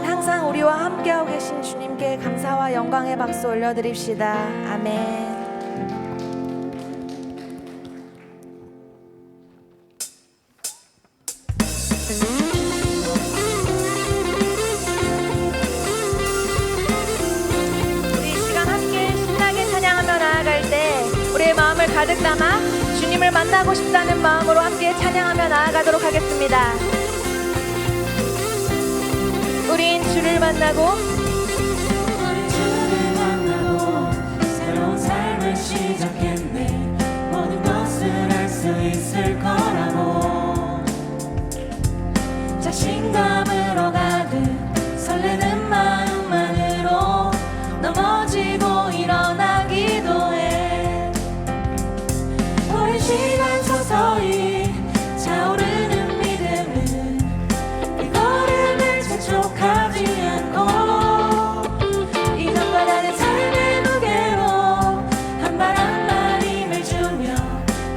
항상 우리와 함께하고 계신 주님께 감사와 영광의 박수 올려드립시다. 아멘. 우리 이 시간 함께 신나게 찬양하며 나아갈 때 우리의 마음을 가득 담아 주님을 만나고 싶다는 마음으로 함께 찬양하며 나아가도록 하겠습니다. 우린 주를 만나고 새로운 삶을 시작했네. 모든 것을 할 수 있을 거라고 자신감으로 가득 설레는 마음만으로 넘어지고 일어나기도 해. 오랜 시간 서서히 차오르는 믿음은 이 걸음을 재촉하지 않고 이전과 다른 삶의 무게로 한 발 한 발 힘을 주며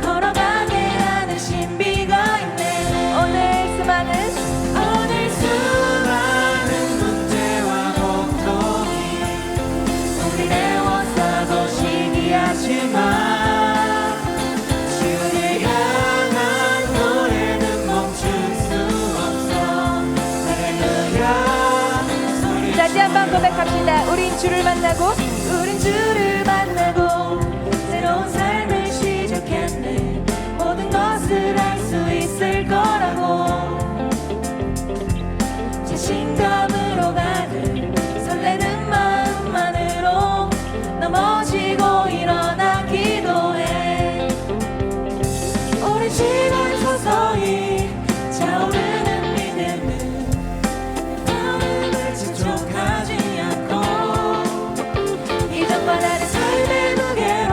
걸어가게 하는 신비가 있네. 오늘 수많은 문제와 고통이 우리를 애워싸고 시기하지만 주를 향한 노래는 멈출 수 없어. 할렐루야 소리 다시 한번 고백합시다. 우린 주를 만나고 새로운 삶을 시작했네. 모든 것을 할 수 있을 거라고 자신감으로 가득 설레는 마음만으로 넘어지고 일어나기도 해. 오랜 시간 서서히 차오르는 믿음은 마음을 재촉하지 않고 이전과 다른 삶의 무게로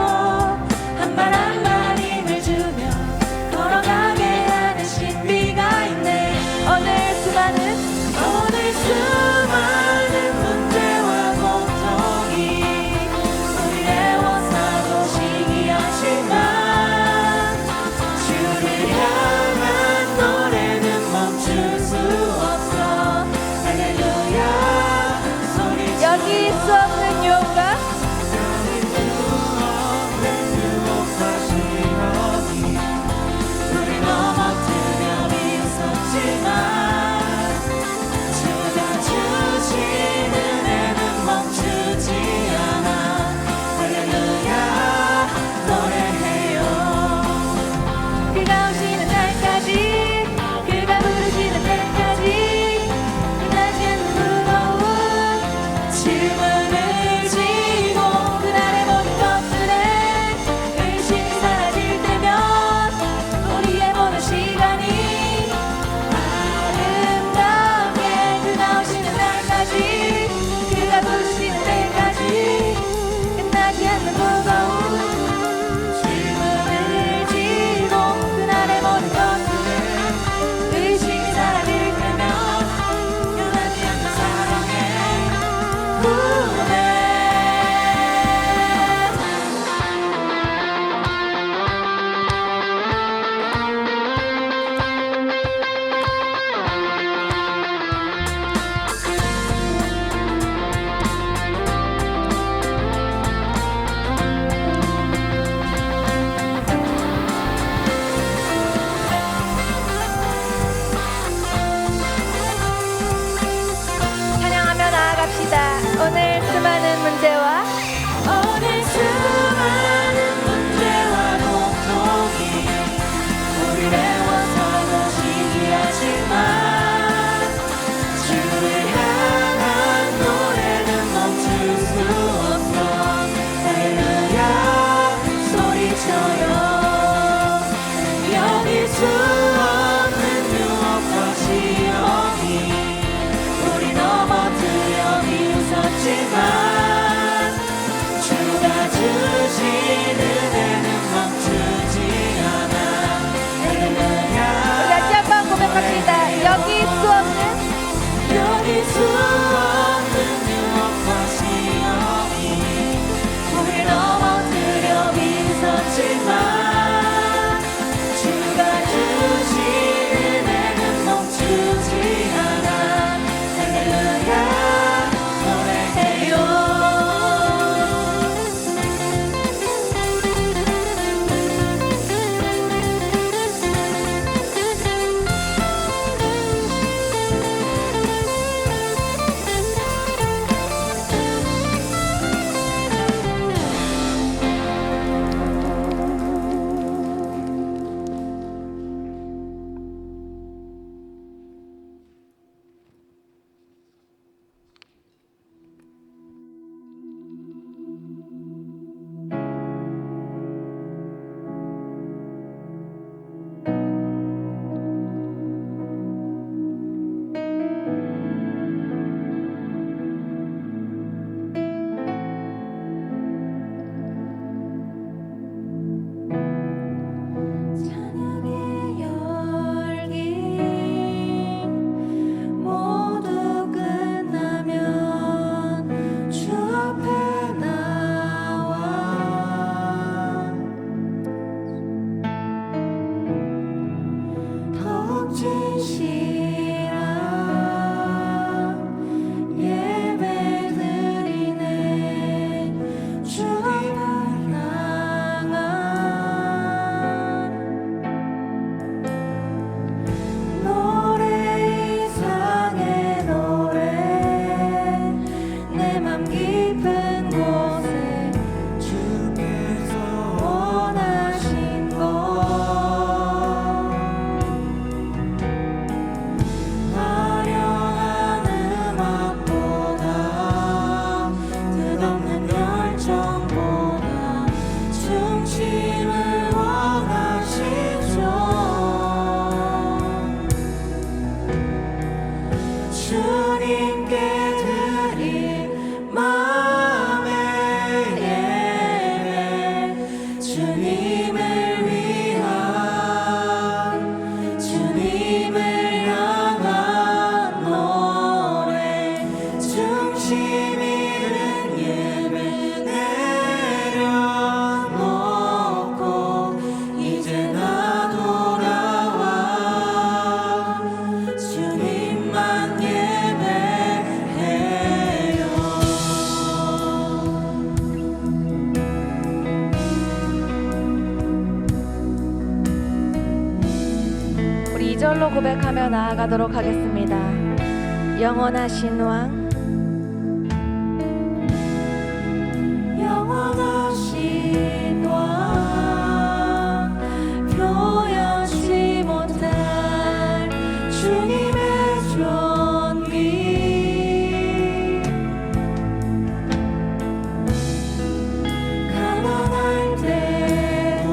고백하며 나아가도록 하겠습니다. 영원하신 왕, 영원하신 왕, 표현치 못할 주님의 존귀, 가난할 때도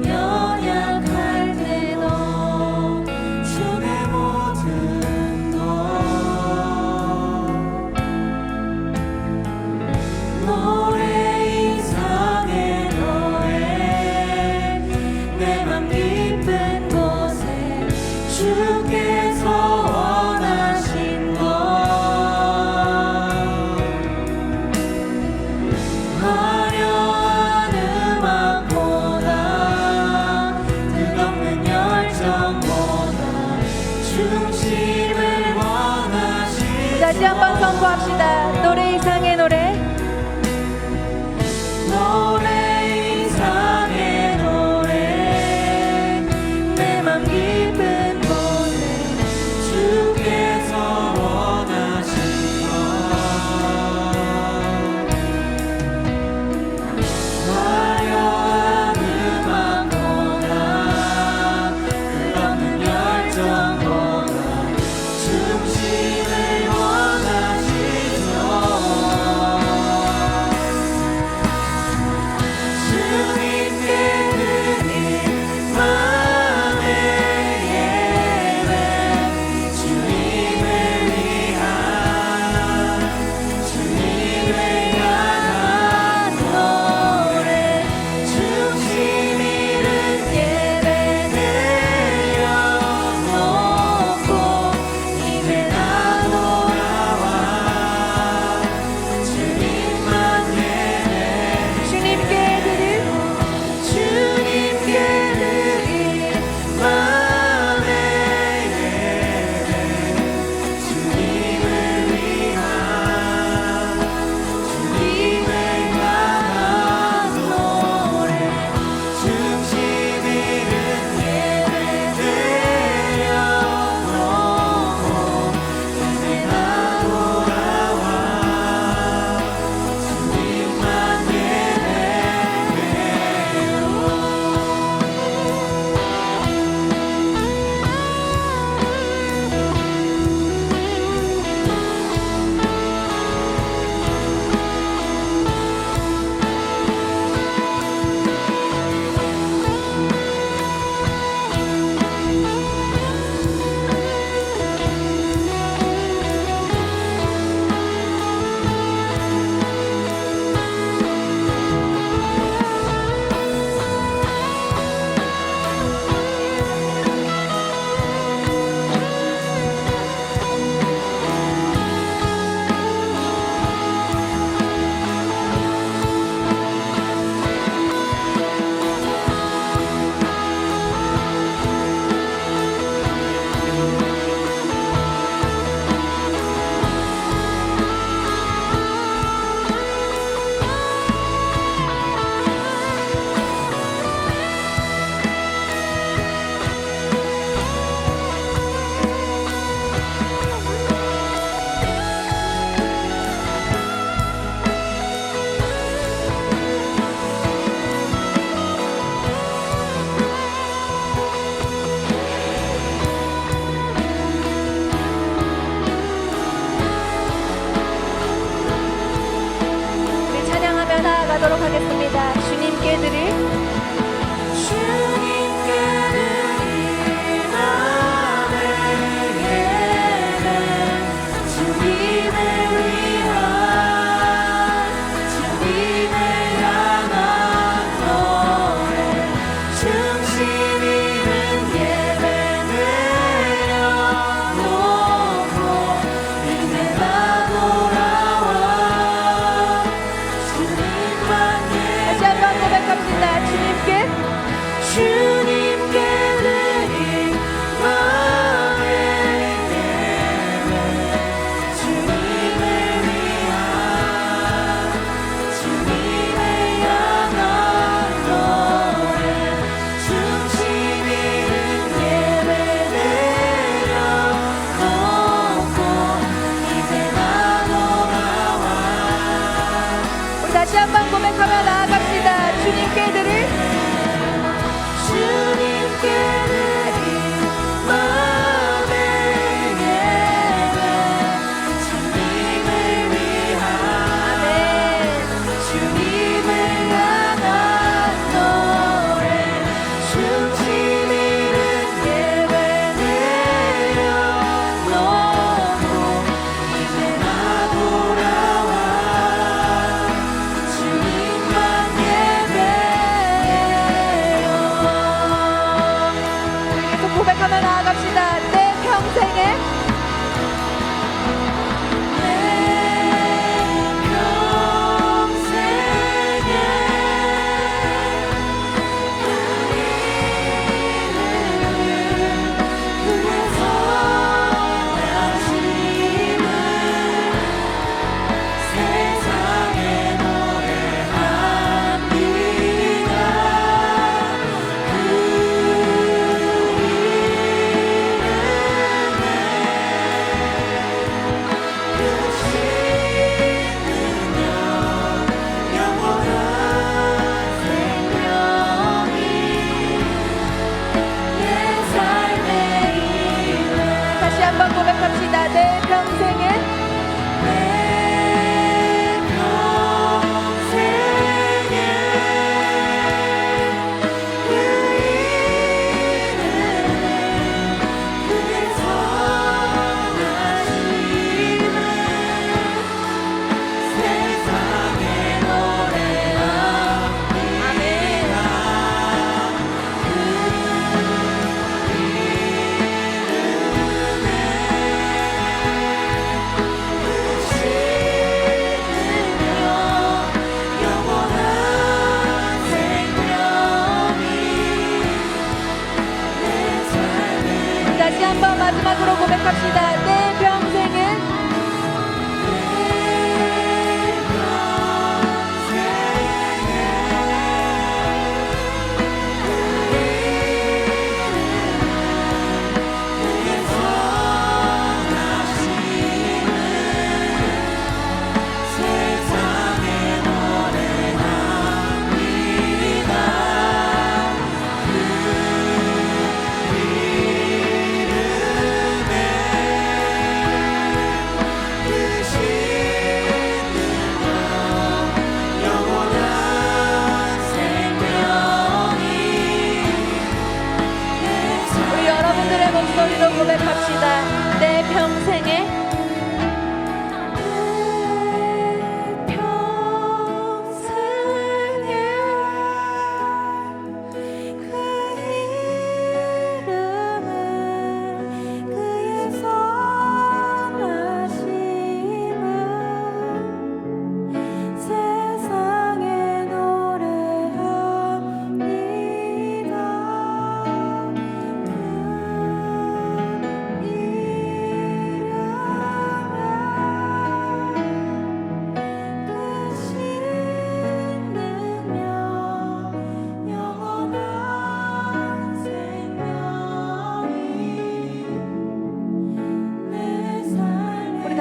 연약할 때도 주의 모든 것 노래 이상의 노래 내 맘 깊은 곳에 주께서 원하신 것 화려한 음악보다 뜨겁는 열정보다 중심을 원하신 다시 한번 선포합시다. 노래 이상의 노래, 노래 이상의 노래 내 맘 깊은 곳에 주께서 원하신 것 화려한 음악보다 뜨겁는 열정보다 중심을 원하시죠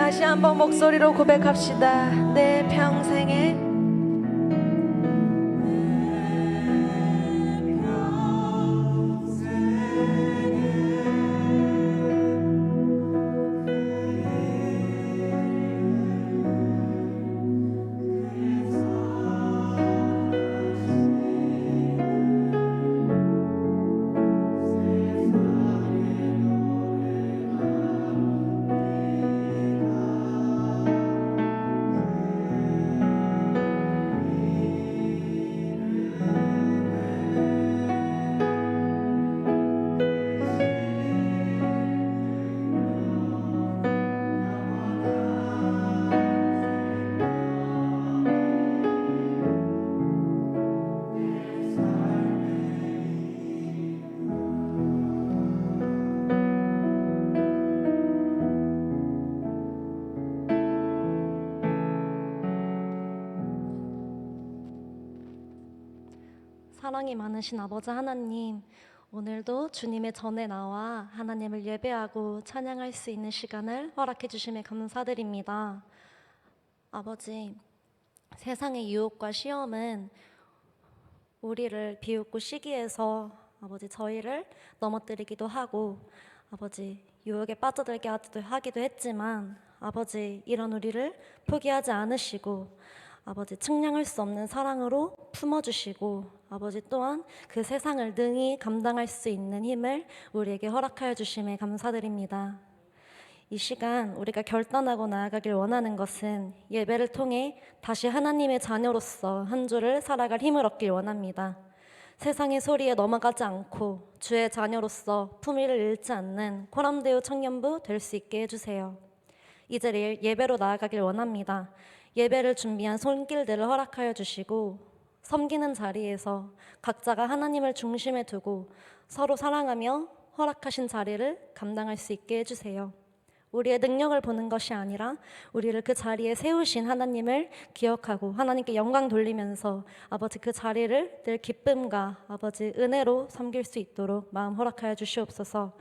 다시 한번 목소리로 고백합시다. 내 평생에 사랑이 많으신 아버지 하나님, 오늘도 주님의 전에 나와 하나님을 예배하고 찬양할 수 있는 시간을 허락해 주심에 감사드립니다. 아버지, 세상의 유혹과 시험은 우리를 비웃고 시기해서 아버지 저희를 넘어뜨리기도 하고 아버지 유혹에 빠져들게 하기도 했지만 아버지 이런 우리를 포기하지 않으시고 아버지 측량할 수 없는 사랑으로 품어주시고 아버지 또한 그 세상을 능히 감당할 수 있는 힘을 우리에게 허락하여 주심에 감사드립니다. 이 시간 우리가 결단하고 나아가길 원하는 것은 예배를 통해 다시 하나님의 자녀로서 한 주를 살아갈 힘을 얻길 원합니다. 세상의 소리에 넘어가지 않고 주의 자녀로서 품위를 잃지 않는 코람데오 청년부 될 수 있게 해주세요. 이제 예배로 나아가길 원합니다. 예배를 준비한 손길들을 허락하여 주시고 섬기는 자리에서 각자가 하나님을 중심에 두고 서로 사랑하며 허락하신 자리를 감당할 수 있게 해주세요. 우리의 능력을 보는 것이 아니라 우리를 그 자리에 세우신 하나님을 기억하고 하나님께 영광 돌리면서 아버지 그 자리를 늘 기쁨과 아버지 은혜로 섬길 수 있도록 마음 허락하여 주시옵소서.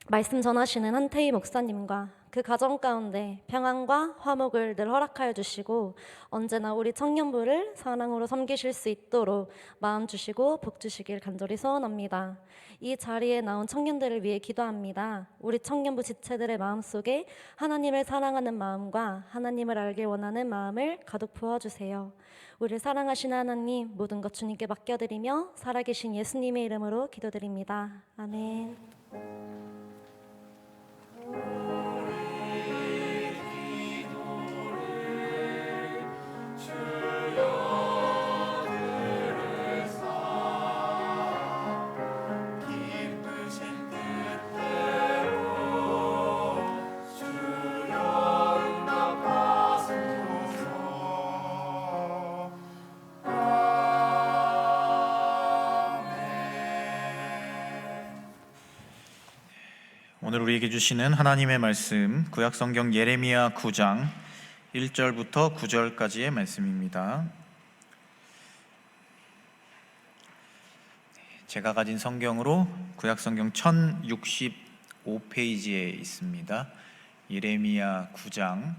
말씀 전하시는 한태희 목사님과 그 가정 가운데 평안과 화목을 늘 허락하여 주시고 언제나 우리 청년부를 사랑으로 섬기실 수 있도록 마음 주시고 복 주시길 간절히 소원합니다. 이 자리에 나온 청년들을 위해 기도합니다. 우리 청년부 지체들의 마음속에 하나님을 사랑하는 마음과 하나님을 알길 원하는 마음을 가득 부어주세요. 우리를 사랑하시는 하나님, 모든 것 주님께 맡겨드리며 살아계신 예수님의 이름으로 기도드립니다. 아멘. 오늘 우리에게 주시는 하나님의 말씀 구약성경 예레미야 9장 1절부터 9절까지의 말씀입니다. 제가 가진 성경으로 구약성경 1065페이지에 있습니다. 예레미야 9장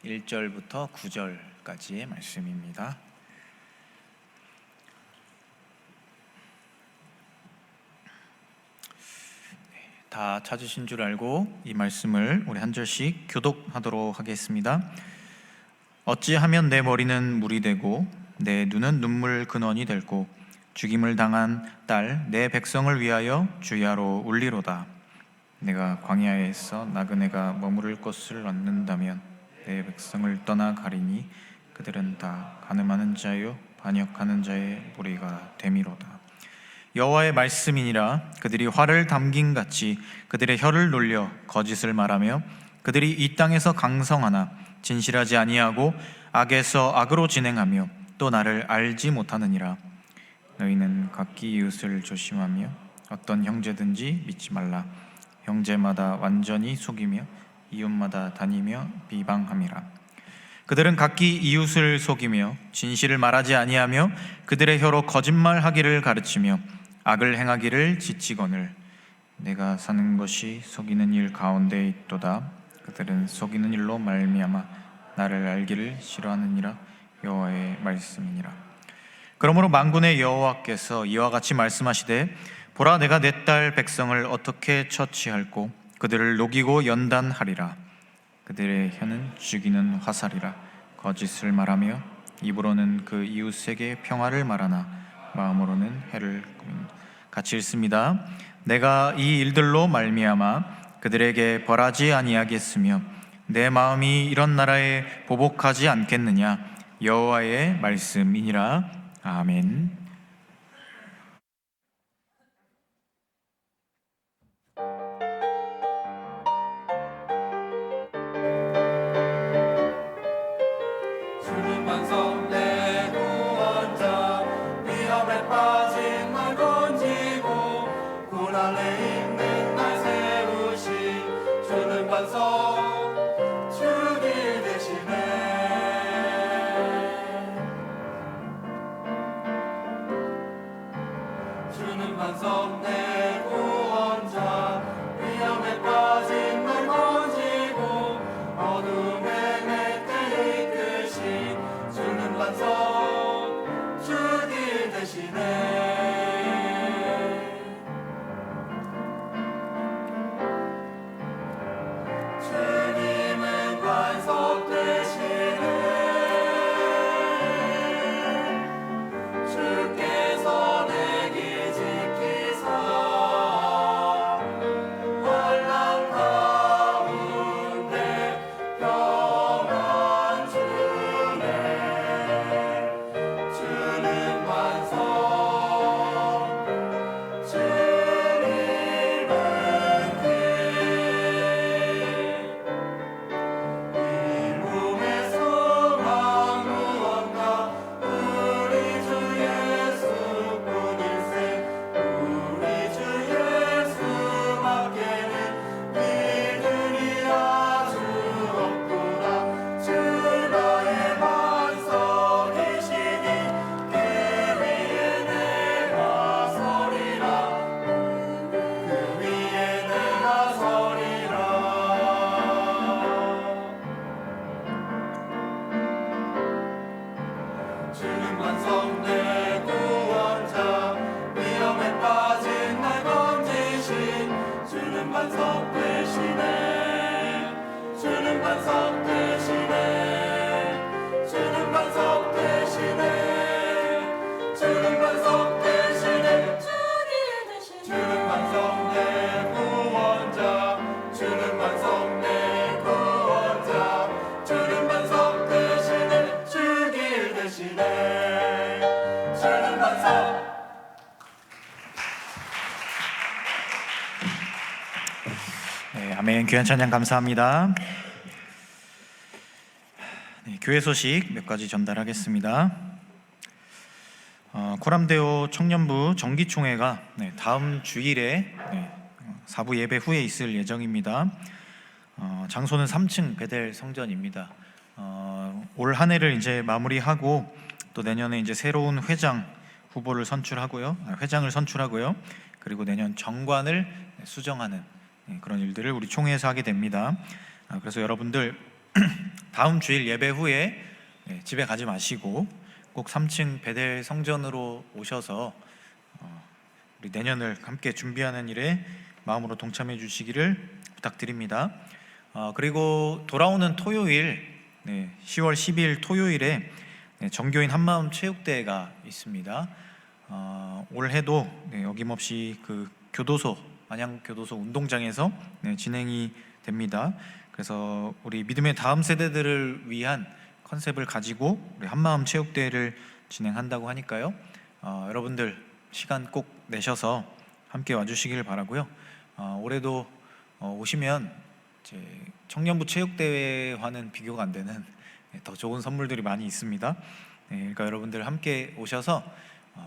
1절부터 9절까지의 말씀입니다. 다 찾으신 줄 알고 이 말씀을 우리 한 절씩 교독하도록 하겠습니다. 어찌하면 내 머리는 물이 되고 내 눈은 눈물 근원이 될고 죽임을 당한 딸 내 백성을 위하여 주야로 울리로다. 내가 광야에서 나그네가 머무를 곳을 얻는다면 내 백성을 떠나 가리니 그들은 다 간음하는 자요 반역하는 자의 무리가 됨이로다. 여호와의 말씀이니라. 그들이 활을 담김같이 그들의 혀를 놀려 거짓을 말하며 그들이 이 땅에서 강성하나 진실하지 아니하고 악에서 악으로 진행하며 또 나를 알지 못하느니라. 너희는 각기 이웃을 조심하며 어떤 형제든지 믿지 말라. 형제마다 완전히 속이며 이웃마다 다니며 비방함이라. 그들은 각기 이웃을 속이며 진실을 말하지 아니하며 그들의 혀로 거짓말하기를 가르치며 악을 행하기를 지치거늘 내가 사는 것이 속이는 일 가운데 있도다. 그들은 속이는 일로 말미암아 나를 알기를 싫어하느니라. 여호와의 말씀이니라. 그러므로 만군의 여호와께서 이와 같이 말씀하시되 보라, 내가 내 딸 백성을 어떻게 처치할꼬 그들을 녹이고 연단하리라. 그들의 혀는 죽이는 화살이라. 거짓을 말하며 입으로는 그 이웃에게 평화를 말하나 마음으로는 해를 꾸민다. 같이 읽습니다. 내가 이 일들로 말미암아 그들에게 벌하지 아니하겠으며 내 마음이 이런 나라에 보복하지 않겠느냐. 여호와의 말씀이니라. 아멘. 주는 반석 내 구원자, 위험에 빠진 날 건지고 고난에 있는 날 세우시. 주는 반석 주길 대신해. 주는 반석 내 구원자, 위험에 빠진 날 건지고 어둠의 맷대 이끄시. 주는 반석 주길 대신해. 주님은 반석 대신에 주께서 내 길 지키사 환난 가운데 평안 주네. 주는 반석 주님은 길. 이 몸의 소망 무언가 우리 주 예수뿐일세. 우리 주 예수밖에는 믿음이 아주 없구나. 주 나의 반석이시니 그 위에 내가 서리라. 그 위에 내가 서리라. 주는 반석 내 구원자, 위험에 빠진 날 건지신. 주는 반석 대신에. 주는 반석 대신에. 주는 반석 대신에. 주는 반석 대신에. 주는 반석 내 구원자, 주는 반석 내 구원자. 주는 반석 대신에. 주길 대신에. 주는 반석. 네, 아멘. 귀한 찬양 감사합니다. 네, 교회 소식 몇 가지 전달하겠습니다. 코람데오 청년부 정기총회가 다음 주일에 사부 예배 후에 있을 예정입니다. 장소는 3층 베델 성전입니다. 올 한 해를 이제 마무리하고 또 내년에 이제 새로운 회장 후보를 선출하고요, 회장을 선출하고요, 그리고 내년 정관을 수정하는 그런 일들을 우리 총회에서 하게 됩니다. 그래서 여러분들 다음 주일 예배 후에 집에 가지 마시고 꼭 3층 베델 성전으로 오셔서 우리 내년을 함께 준비하는 일에 마음으로 동참해 주시기를 부탁드립니다. 그리고 돌아오는 토요일 10월 12일 토요일에 정교인 한마음 체육대회가 있습니다. 올해도 어김없이 그 교도소 안양교도소 운동장에서 진행이 됩니다. 그래서 우리 믿음의 다음 세대들을 위한 컨셉을 가지고 우리 한마음 체육대회를 진행한다고 하니까요. 여러분들 시간 꼭 내셔서 함께 와주시길 바라고요. 올해도 오시면 이제 청년부 체육대회와는 비교가 안 되는 더 좋은 선물들이 많이 있습니다. 그러니까 여러분들 함께 오셔서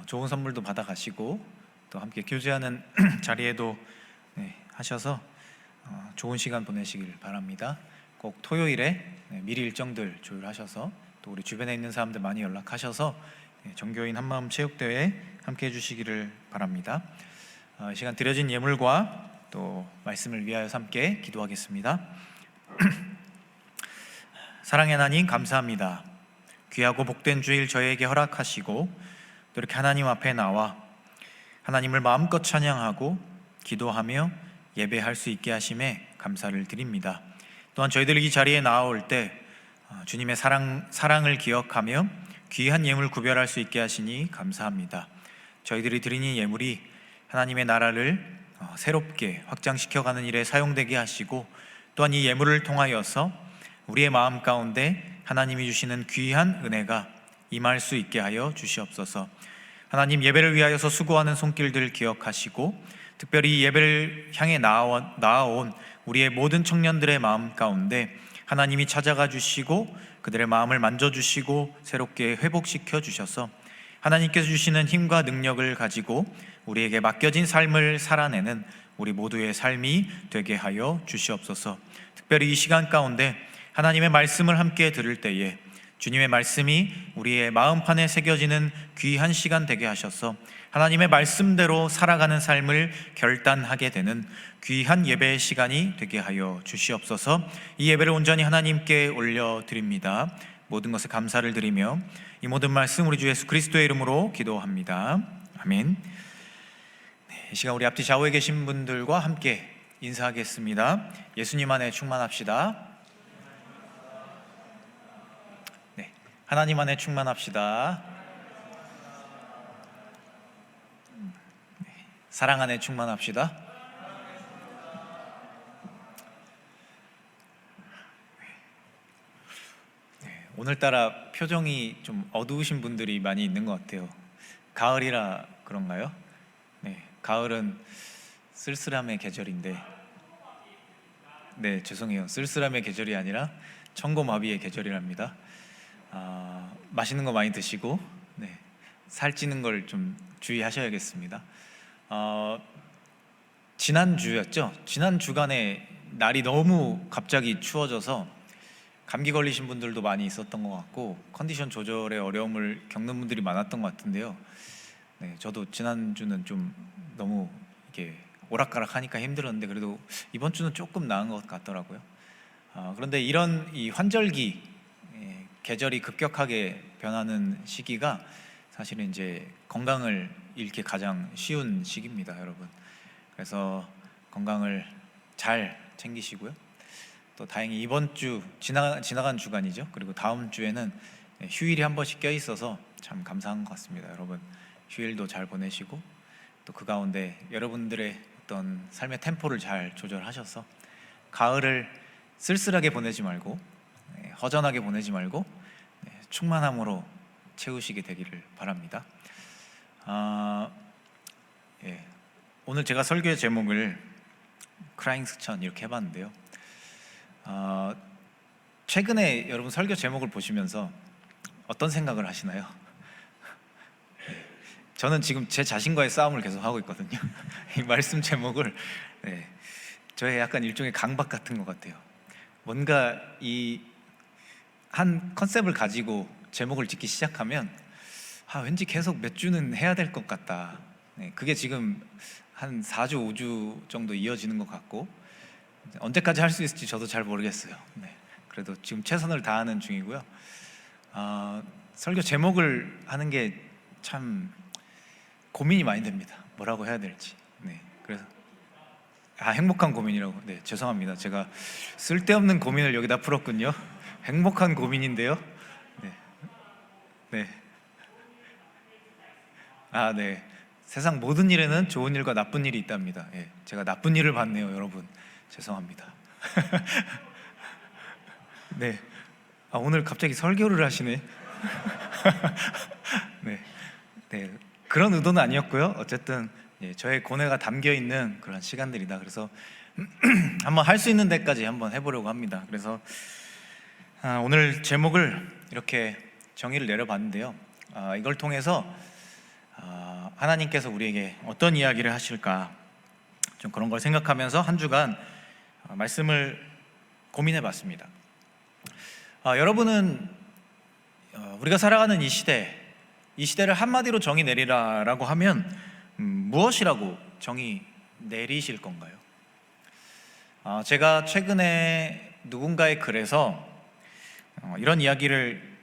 좋은 선물도 받아가시고 또 함께 교제하는 자리에도 하셔서 좋은 시간 보내시길 바랍니다. 꼭 토요일에 미리 일정들 조율하셔서 또 우리 주변에 있는 사람들 많이 연락하셔서 정교인 한마음 체육대회 함께 해주시기를 바랍니다. 이 시간 드려진 예물과 또 말씀을 위하여 함께 기도하겠습니다. 사랑의 하나님, 감사합니다. 귀하고 복된 주일 저에게 허락하시고 또 이렇게 하나님 앞에 나와 하나님을 마음껏 찬양하고 기도하며 예배할 수 있게 하심에 감사를 드립니다. 또한 저희들이 이 자리에 나올 때 주님의 사랑을 기억하며 귀한 예물 구별할 수 있게 하시니 감사합니다. 저희들이 드리는 예물이 하나님의 나라를 새롭게 확장시켜가는 일에 사용되게 하시고, 또한 이 예물을 통하여서 우리의 마음 가운데 하나님이 주시는 귀한 은혜가 임할 수 있게 하여 주시옵소서. 하나님, 예배를 위하여서 수고하는 손길들 기억하시고, 특별히 이 예배를 향해 나아온 우리의 모든 청년들의 마음 가운데 하나님이 찾아가 주시고 그들의 마음을 만져주시고 새롭게 회복시켜 주셔서 하나님께서 주시는 힘과 능력을 가지고 우리에게 맡겨진 삶을 살아내는 우리 모두의 삶이 되게 하여 주시옵소서. 특별히 이 시간 가운데 하나님의 말씀을 함께 들을 때에 주님의 말씀이 우리의 마음판에 새겨지는 귀한 시간 되게 하셔서 하나님의 말씀대로 살아가는 삶을 결단하게 되는 귀한 예배의 시간이 되게 하여 주시옵소서. 이 예배를 온전히 하나님께 올려드립니다. 모든 것에 감사를 드리며 이 모든 말씀 우리 주 예수 그리스도의 이름으로 기도합니다. 아멘. 이 시간 우리 앞뒤 좌우에 계신 분들과 함께 인사하겠습니다. 예수님 안에 충만합시다. 하나님 안에 충만합시다. 사랑 안에 충만합시다. 오늘따라 표정이 좀 어두우신 분들이 많이 있는 것 같아요. 가을이라 그런가요? 네, 가을은 쓸쓸함의 계절인데, 네, 죄송해요. 쓸쓸함의 계절이 아니라 천고마비의 계절이랍니다. 맛있는 거 많이 드시고, 네, 살찌는 걸 좀 주의하셔야겠습니다. 지난주였죠? 지난 주간에 날이 너무 갑자기 추워져서 감기 걸리신 분들도 많이 있었던 것 같고 컨디션 조절에 어려움을 겪는 분들이 많았던 것 같은데요. 네, 저도 지난주는 좀 너무 이렇게 오락가락하니까 힘들었는데 그래도 이번 주는 조금 나은 것 같더라고요. 그런데 이런 이 환절기 계절이 급격하게 변하는 시기가 사실은 이제 건강을 잃기 가장 쉬운 시기입니다, 여러분. 그래서 건강을 잘 챙기시고요. 또 다행히 이번 주 지나간 주간이죠. 그리고 다음 주에는 휴일이 한 번씩 껴 있어서 참 감사한 것 같습니다, 여러분. 휴일도 잘 보내시고 또 그 가운데 여러분들의 어떤 삶의 템포를 잘 조절하셔서 가을을 쓸쓸하게 보내지 말고 허전하게 보내지 말고 충만함으로 채우시게 되기를 바랍니다. 오늘 제가 설교의 제목을 크라잉 스천 이렇게 해봤는데요. 최근에 여러분 설교 제목을 보시면서 어떤 생각을 하시나요? 저는 지금 제 자신과의 싸움을 계속 하고 있거든요. 이 말씀 제목을 저의 약간 일종의 강박 같은 것 같아요. 뭔가 이 한 컨셉을 가지고 제목을 짓기 시작하면 왠지 계속 몇 주는 해야 될 것 같다. 그게 지금 한 4주, 5주 정도 이어지는 것 같고 언제까지 할 수 있을지 저도 잘 모르겠어요. 그래도 지금 최선을 다하는 중이고요. 설교 제목을 하는 게 참 고민이 많이 됩니다. 뭐라고 해야 될지. 그래서 행복한 고민이라고. 죄송합니다. 제가 쓸데없는 고민을 여기다 풀었군요. 행복한 고민인데요. 네. 세상 모든 일에는 좋은 일과 나쁜 일이 있답니다. 제가 나쁜 일을 봤네요, 여러분. 죄송합니다. 네. 오늘 갑자기 설교를 하시네. 네. 그런 의도는 아니었고요. 어쨌든 저의 고뇌가 담겨 있는 그런 시간들이다. 그래서 한번 할 수 있는 데까지 한번 해보려고 합니다. 그래서 오늘 제목을 이렇게 정의를 내려봤는데요. 이걸 통해서 하나님께서 우리에게 어떤 이야기를 하실까 좀 그런 걸 생각하면서 한 주간 말씀을 고민해봤습니다. 여러분은 우리가 살아가는 이 시대를 한마디로 정의 내리라라고 하면 무엇이라고 정의 내리실 건가요? 제가 최근에 누군가의 글에서 이런 이야기를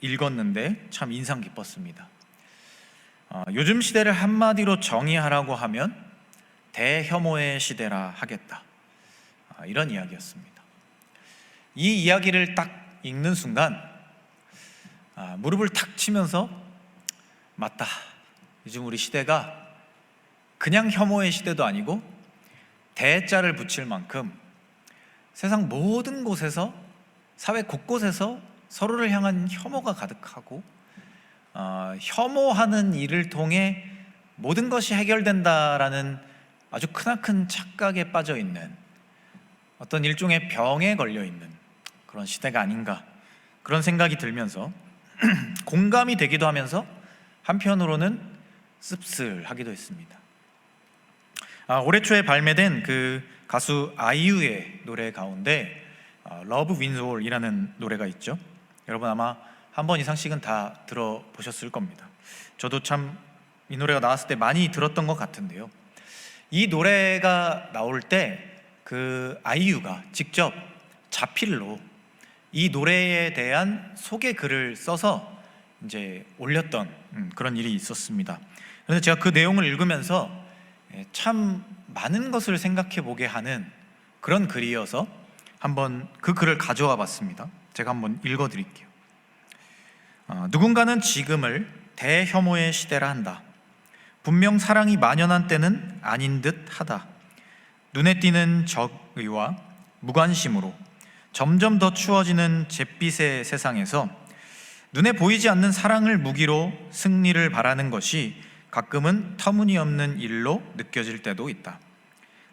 읽었는데 참 인상 깊었습니다. 요즘 시대를 한마디로 정의하라고 하면 대혐오의 시대라 하겠다. 이런 이야기였습니다. 이 이야기를 딱 읽는 순간 무릎을 탁 치면서 맞다. 요즘 우리 시대가 그냥 혐오의 시대도 아니고 대자를 붙일 만큼 세상 모든 곳에서, 사회 곳곳에서 서로를 향한 혐오가 가득하고 혐오하는 일을 통해 모든 것이 해결된다라는 아주 크나큰 착각에 빠져 있는 어떤 일종의 병에 걸려 있는 그런 시대가 아닌가, 그런 생각이 들면서 공감이 되기도 하면서 한편으로는 씁쓸하기도 했습니다. 올해 초에 발매된 그 가수 아이유의 노래 가운데 Love Wins All이라는 노래가 있죠. 여러분 아마 한 번 이상씩은 다 들어보셨을 겁니다. 저도 참 이 노래가 나왔을 때 많이 들었던 것 같은데요. 이 노래가 나올 때 그 아이유가 직접 자필로 이 노래에 대한 소개 글을 써서 이제 올렸던 그런 일이 있었습니다. 그런데 제가 그 내용을 읽으면서 참 많은 것을 생각해 보게 하는 그런 글이어서 한번 그 글을 가져와 봤습니다. 제가 한번 읽어 드릴게요. 누군가는 지금을 대혐오의 시대라 한다. 분명 사랑이 만연한 때는 아닌 듯 하다. 눈에 띄는 적의와 무관심으로 점점 더 추워지는 잿빛의 세상에서 눈에 보이지 않는 사랑을 무기로 승리를 바라는 것이 가끔은 터무니없는 일로 느껴질 때도 있다.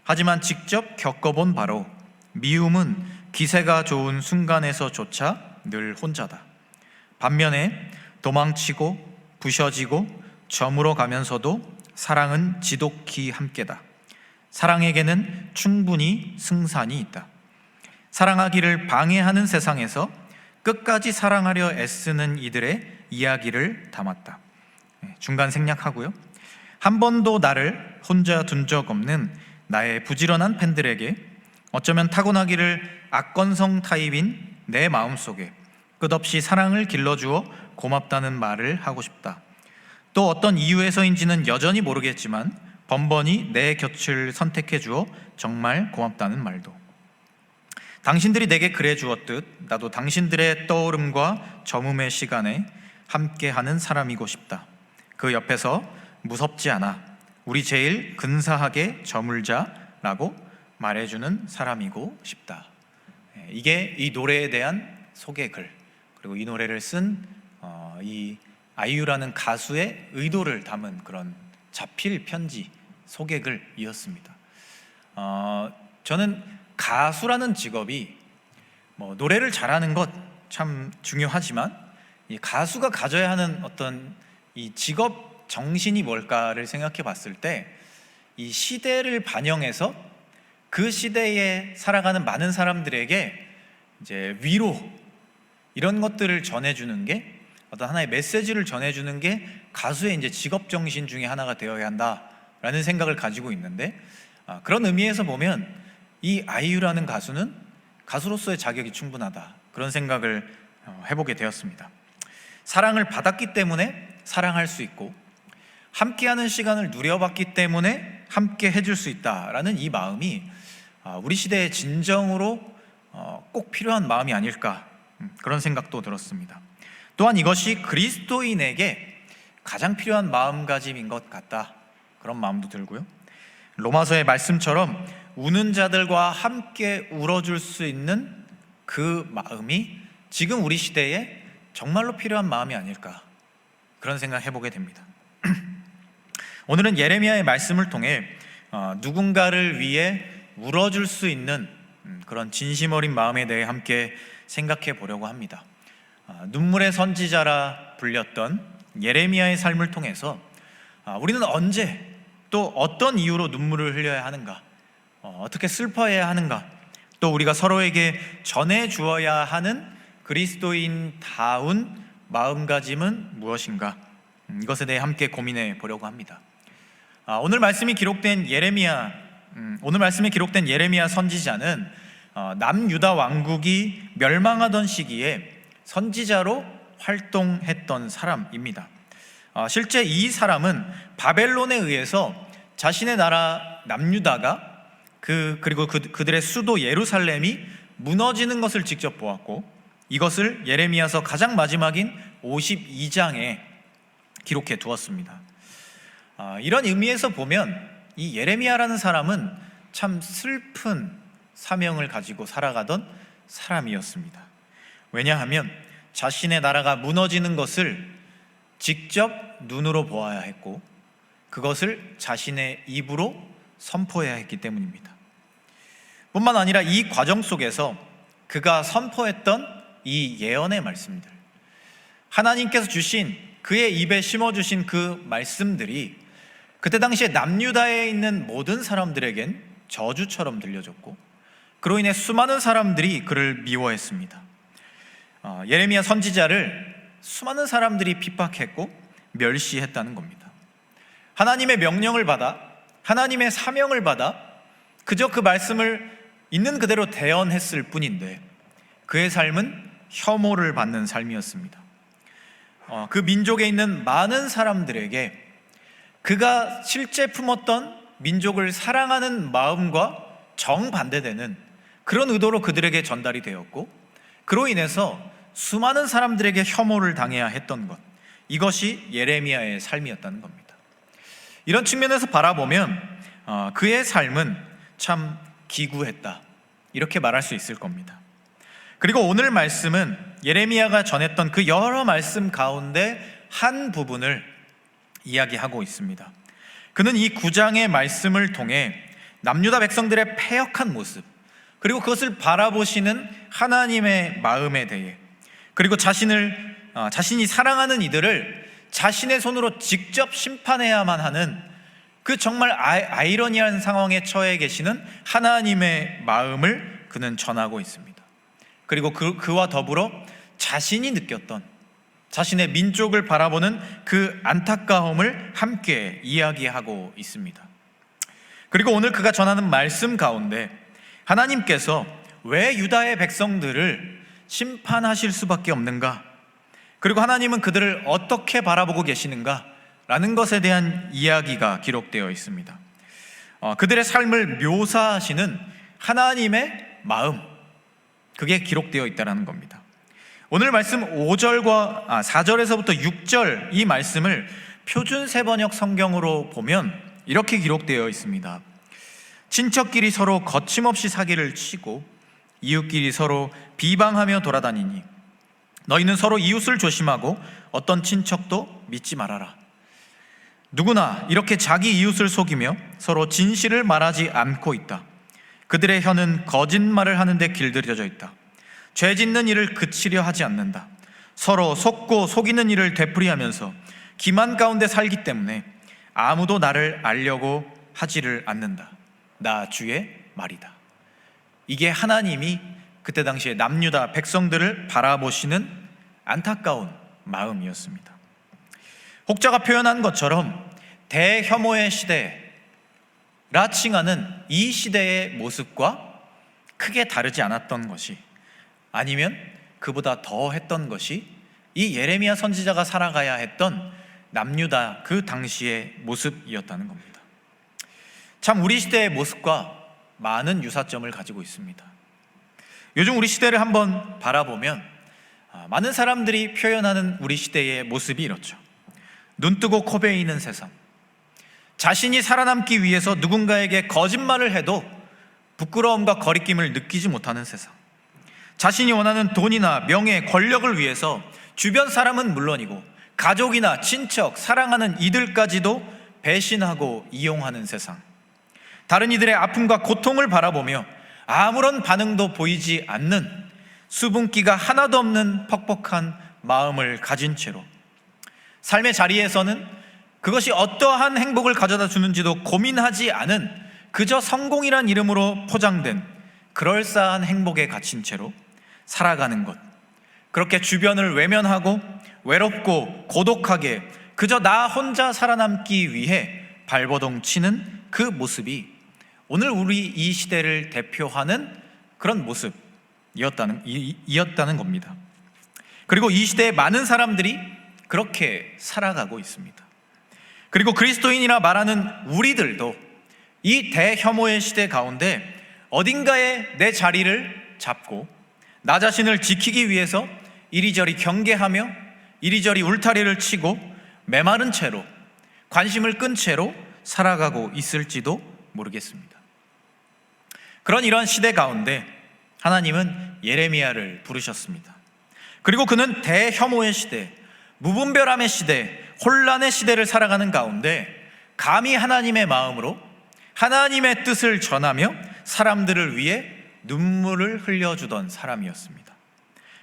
하지만 직접 겪어본 바로 미움은 기세가 좋은 순간에서조차 늘 혼자다. 반면에 도망치고 부셔지고 저물어 가면서도 사랑은 지독히 함께다. 사랑에게는 충분히 승산이 있다. 사랑하기를 방해하는 세상에서 끝까지 사랑하려 애쓰는 이들의 이야기를 담았다. 중간 생략하고요. 한 번도 나를 혼자 둔 적 없는 나의 부지런한 팬들에게 어쩌면 타고나기를 악건성 타입인 내 마음속에 끝없이 사랑을 길러주어 고맙다는 말을 하고 싶다. 또 어떤 이유에서인지는 여전히 모르겠지만 번번이 내 곁을 선택해 주어 정말 고맙다는 말도. 당신들이 내게 그래 주었듯 나도 당신들의 떠오름과 저음의 시간에 함께하는 사람이고 싶다. 그 옆에서 무섭지 않아 우리 제일 근사하게 저물자라고 말해주는 사람이고 싶다. 이게 이 노래에 대한 소개글, 그리고 이 노래를 쓴 이 아이유라는 가수의 의도를 담은 그런 자필 편지 소개글이었습니다. 저는 가수라는 직업이 노래를 잘하는 것 참 중요하지만 이 가수가 가져야 하는 어떤 이 직업 정신이 뭘까를 생각해 봤을 때 이 시대를 반영해서 그 시대에 살아가는 많은 사람들에게 이제 위로 이런 것들을 전해주는 게, 어떤 하나의 메시지를 전해주는 게 가수의 이제 직업 정신 중에 하나가 되어야 한다라는 생각을 가지고 있는데, 그런 의미에서 보면 이 아이유라는 가수는 가수로서의 자격이 충분하다, 그런 생각을 해보게 되었습니다. 사랑을 받았기 때문에 사랑할 수 있고, 함께하는 시간을 누려봤기 때문에 함께 해줄 수 있다라는 이 마음이 우리 시대의 진정으로 꼭 필요한 마음이 아닐까, 그런 생각도 들었습니다. 또한 이것이 그리스도인에게 가장 필요한 마음가짐인 것 같다, 그런 마음도 들고요. 로마서의 말씀처럼 우는 자들과 함께 울어줄 수 있는 그 마음이 지금 우리 시대에 정말로 필요한 마음이 아닐까, 그런 생각 해보게 됩니다. 오늘은 예레미야의 말씀을 통해 누군가를 위해 울어줄 수 있는 그런 진심 어린 마음에 대해 함께 생각해 보려고 합니다. 눈물의 선지자라 불렸던 예레미야의 삶을 통해서 우리는 언제 또 어떤 이유로 눈물을 흘려야 하는가, 어떻게 슬퍼해야 하는가, 또 우리가 서로에게 전해 주어야 하는 그리스도인다운 마음가짐은 무엇인가, 이것에 대해 함께 고민해 보려고 합니다. 오늘 말씀에 기록된 예레미야 선지자는 남유다 왕국이 멸망하던 시기에 선지자로 활동했던 사람입니다. 실제 이 사람은 바벨론에 의해서 자신의 나라 남유다가 그리고 그들의 수도 예루살렘이 무너지는 것을 직접 보았고, 이것을 예레미야서 가장 마지막인 52장에 기록해 두었습니다. 이런 의미에서 보면 이 예레미야라는 사람은 참 슬픈 사명을 가지고 살아가던 사람이었습니다. 왜냐하면 자신의 나라가 무너지는 것을 직접 눈으로 보아야 했고, 그것을 자신의 입으로 선포해야 했기 때문입니다. 뿐만 아니라 이 과정 속에서 그가 선포했던 이 예언의 말씀들, 하나님께서 주신, 그의 입에 심어주신 그 말씀들이 그때 당시에 남유다에 있는 모든 사람들에겐 저주처럼 들려졌고, 그로 인해 수많은 사람들이 그를 미워했습니다. 예레미야 선지자를 수많은 사람들이 핍박했고 멸시했다는 겁니다. 하나님의 명령을 받아, 하나님의 사명을 받아 그저 그 말씀을 있는 그대로 대언했을 뿐인데 그의 삶은 혐오를 받는 삶이었습니다. 그 민족에 있는 많은 사람들에게 그가 실제 품었던 민족을 사랑하는 마음과 정반대되는 그런 의도로 그들에게 전달이 되었고, 그로 인해서 수많은 사람들에게 혐오를 당해야 했던 것, 이것이 예레미야의 삶이었다는 겁니다. 이런 측면에서 바라보면 그의 삶은 참 기구했다, 이렇게 말할 수 있을 겁니다. 그리고 오늘 말씀은 예레미야가 전했던 그 여러 말씀 가운데 한 부분을 이야기하고 있습니다. 그는 이 9장의 말씀을 통해 남유다 백성들의 패역한 모습, 그리고 그것을 바라보시는 하나님의 마음에 대해, 그리고 자신이 사랑하는 이들을 자신의 손으로 직접 심판해야만 하는 그 정말 아이러니한 상황에 처해 계시는 하나님의 마음을 그는 전하고 있습니다. 그리고 그와 더불어 자신이 느꼈던, 자신의 민족을 바라보는 그 안타까움을 함께 이야기하고 있습니다. 그리고 오늘 그가 전하는 말씀 가운데 하나님께서 왜 유다의 백성들을 심판하실 수밖에 없는가, 그리고 하나님은 그들을 어떻게 바라보고 계시는가 라는 것에 대한 이야기가 기록되어 있습니다. 그들의 삶을 묘사하시는 하나님의 마음, 그게 기록되어 있다는 겁니다. 오늘 말씀 4절에서부터 6절 이 말씀을 표준 세번역 성경으로 보면 이렇게 기록되어 있습니다. 친척끼리 서로 거침없이 사기를 치고 이웃끼리 서로 비방하며 돌아다니니 너희는 서로 이웃을 조심하고 어떤 친척도 믿지 말아라. 누구나 이렇게 자기 이웃을 속이며 서로 진실을 말하지 않고 있다. 그들의 혀는 거짓말을 하는데 길들여져 있다. 죄 짓는 일을 그치려 하지 않는다. 서로 속고 속이는 일을 되풀이하면서 기만 가운데 살기 때문에 아무도 나를 알려고 하지를 않는다. 나 주의 말이다. 이게 하나님이 그때 당시에 남유다 백성들을 바라보시는 안타까운 마음이었습니다. 혹자가 표현한 것처럼 대혐오의 시대라 칭하는 이 시대의 모습과 크게 다르지 않았던 것이, 아니면 그보다 더 했던 것이 이 예레미야 선지자가 살아가야 했던 남유다 그 당시의 모습이었다는 겁니다. 참 우리 시대의 모습과 많은 유사점을 가지고 있습니다. 요즘 우리 시대를 한번 바라보면 많은 사람들이 표현하는 우리 시대의 모습이 이렇죠. 눈뜨고 코 베이는 세상, 자신이 살아남기 위해서 누군가에게 거짓말을 해도 부끄러움과 거리낌을 느끼지 못하는 세상, 자신이 원하는 돈이나 명예, 권력을 위해서 주변 사람은 물론이고 가족이나 친척, 사랑하는 이들까지도 배신하고 이용하는 세상, 다른 이들의 아픔과 고통을 바라보며 아무런 반응도 보이지 않는 수분기가 하나도 없는 퍽퍽한 마음을 가진 채로 삶의 자리에서는 그것이 어떠한 행복을 가져다 주는지도 고민하지 않은 그저 성공이란 이름으로 포장된 그럴싸한 행복에 갇힌 채로 살아가는 것, 그렇게 주변을 외면하고 외롭고 고독하게 그저 나 혼자 살아남기 위해 발버둥 치는 그 모습이 오늘 우리 이 시대를 대표하는 그런 이었다는 겁니다. 그리고 이 시대에 많은 사람들이 그렇게 살아가고 있습니다. 그리고 그리스도인이라 말하는 우리들도 이 대혐오의 시대 가운데 어딘가에 내 자리를 잡고 나 자신을 지키기 위해서 이리저리 경계하며 이리저리 울타리를 치고 메마른 채로, 관심을 끈 채로 살아가고 있을지도 모르겠습니다. 그런 이런 시대 가운데 하나님은 예레미야를 부르셨습니다. 그리고 그는 대혐오의 시대, 무분별함의 시대, 혼란의 시대를 살아가는 가운데 감히 하나님의 마음으로 하나님의 뜻을 전하며 사람들을 위해 눈물을 흘려주던 사람이었습니다.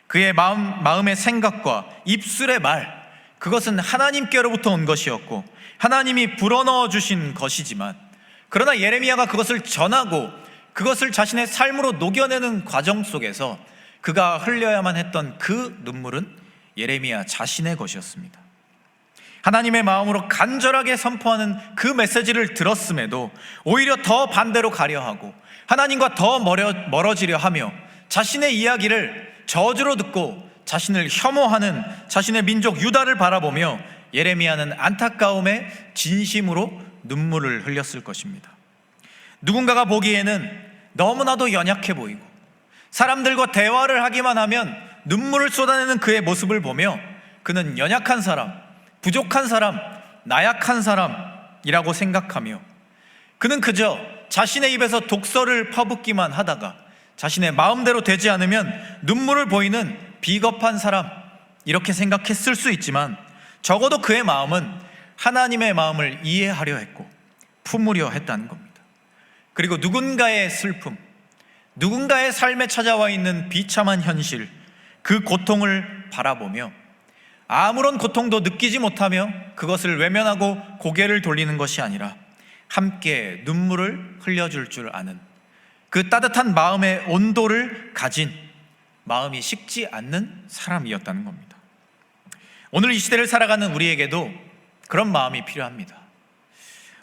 그의 마음의 생각과 입술의 말, 그것은 하나님께로부터 온 것이었고 하나님이 불어넣어 주신 것이지만, 그러나 예레미야가 그것을 전하고 그것을 자신의 삶으로 녹여내는 과정 속에서 그가 흘려야만 했던 그 눈물은 예레미야 자신의 것이었습니다. 하나님의 마음으로 간절하게 선포하는 그 메시지를 들었음에도 오히려 더 반대로 가려 하고 하나님과 더 멀어지려 하며 자신의 이야기를 저주로 듣고 자신을 혐오하는 자신의 민족 유다를 바라보며 예레미야는 안타까움에 진심으로 눈물을 흘렸을 것입니다. 누군가가 보기에는 너무나도 연약해 보이고 사람들과 대화를 하기만 하면 눈물을 쏟아내는 그의 모습을 보며 그는 연약한 사람, 부족한 사람, 나약한 사람이라고 생각하며 그는 그저 자신의 입에서 독설을 퍼붓기만 하다가 자신의 마음대로 되지 않으면 눈물을 보이는 비겁한 사람, 이렇게 생각했을 수 있지만 적어도 그의 마음은 하나님의 마음을 이해하려 했고 품으려 했다는 겁니다. 그리고 누군가의 슬픔, 누군가의 삶에 찾아와 있는 비참한 현실, 그 고통을 바라보며 아무런 고통도 느끼지 못하며 그것을 외면하고 고개를 돌리는 것이 아니라 함께 눈물을 흘려줄 줄 아는 그 따뜻한 마음의 온도를 가진 마음이 식지 않는 사람이었다는 겁니다. 오늘 이 시대를 살아가는 우리에게도 그런 마음이 필요합니다.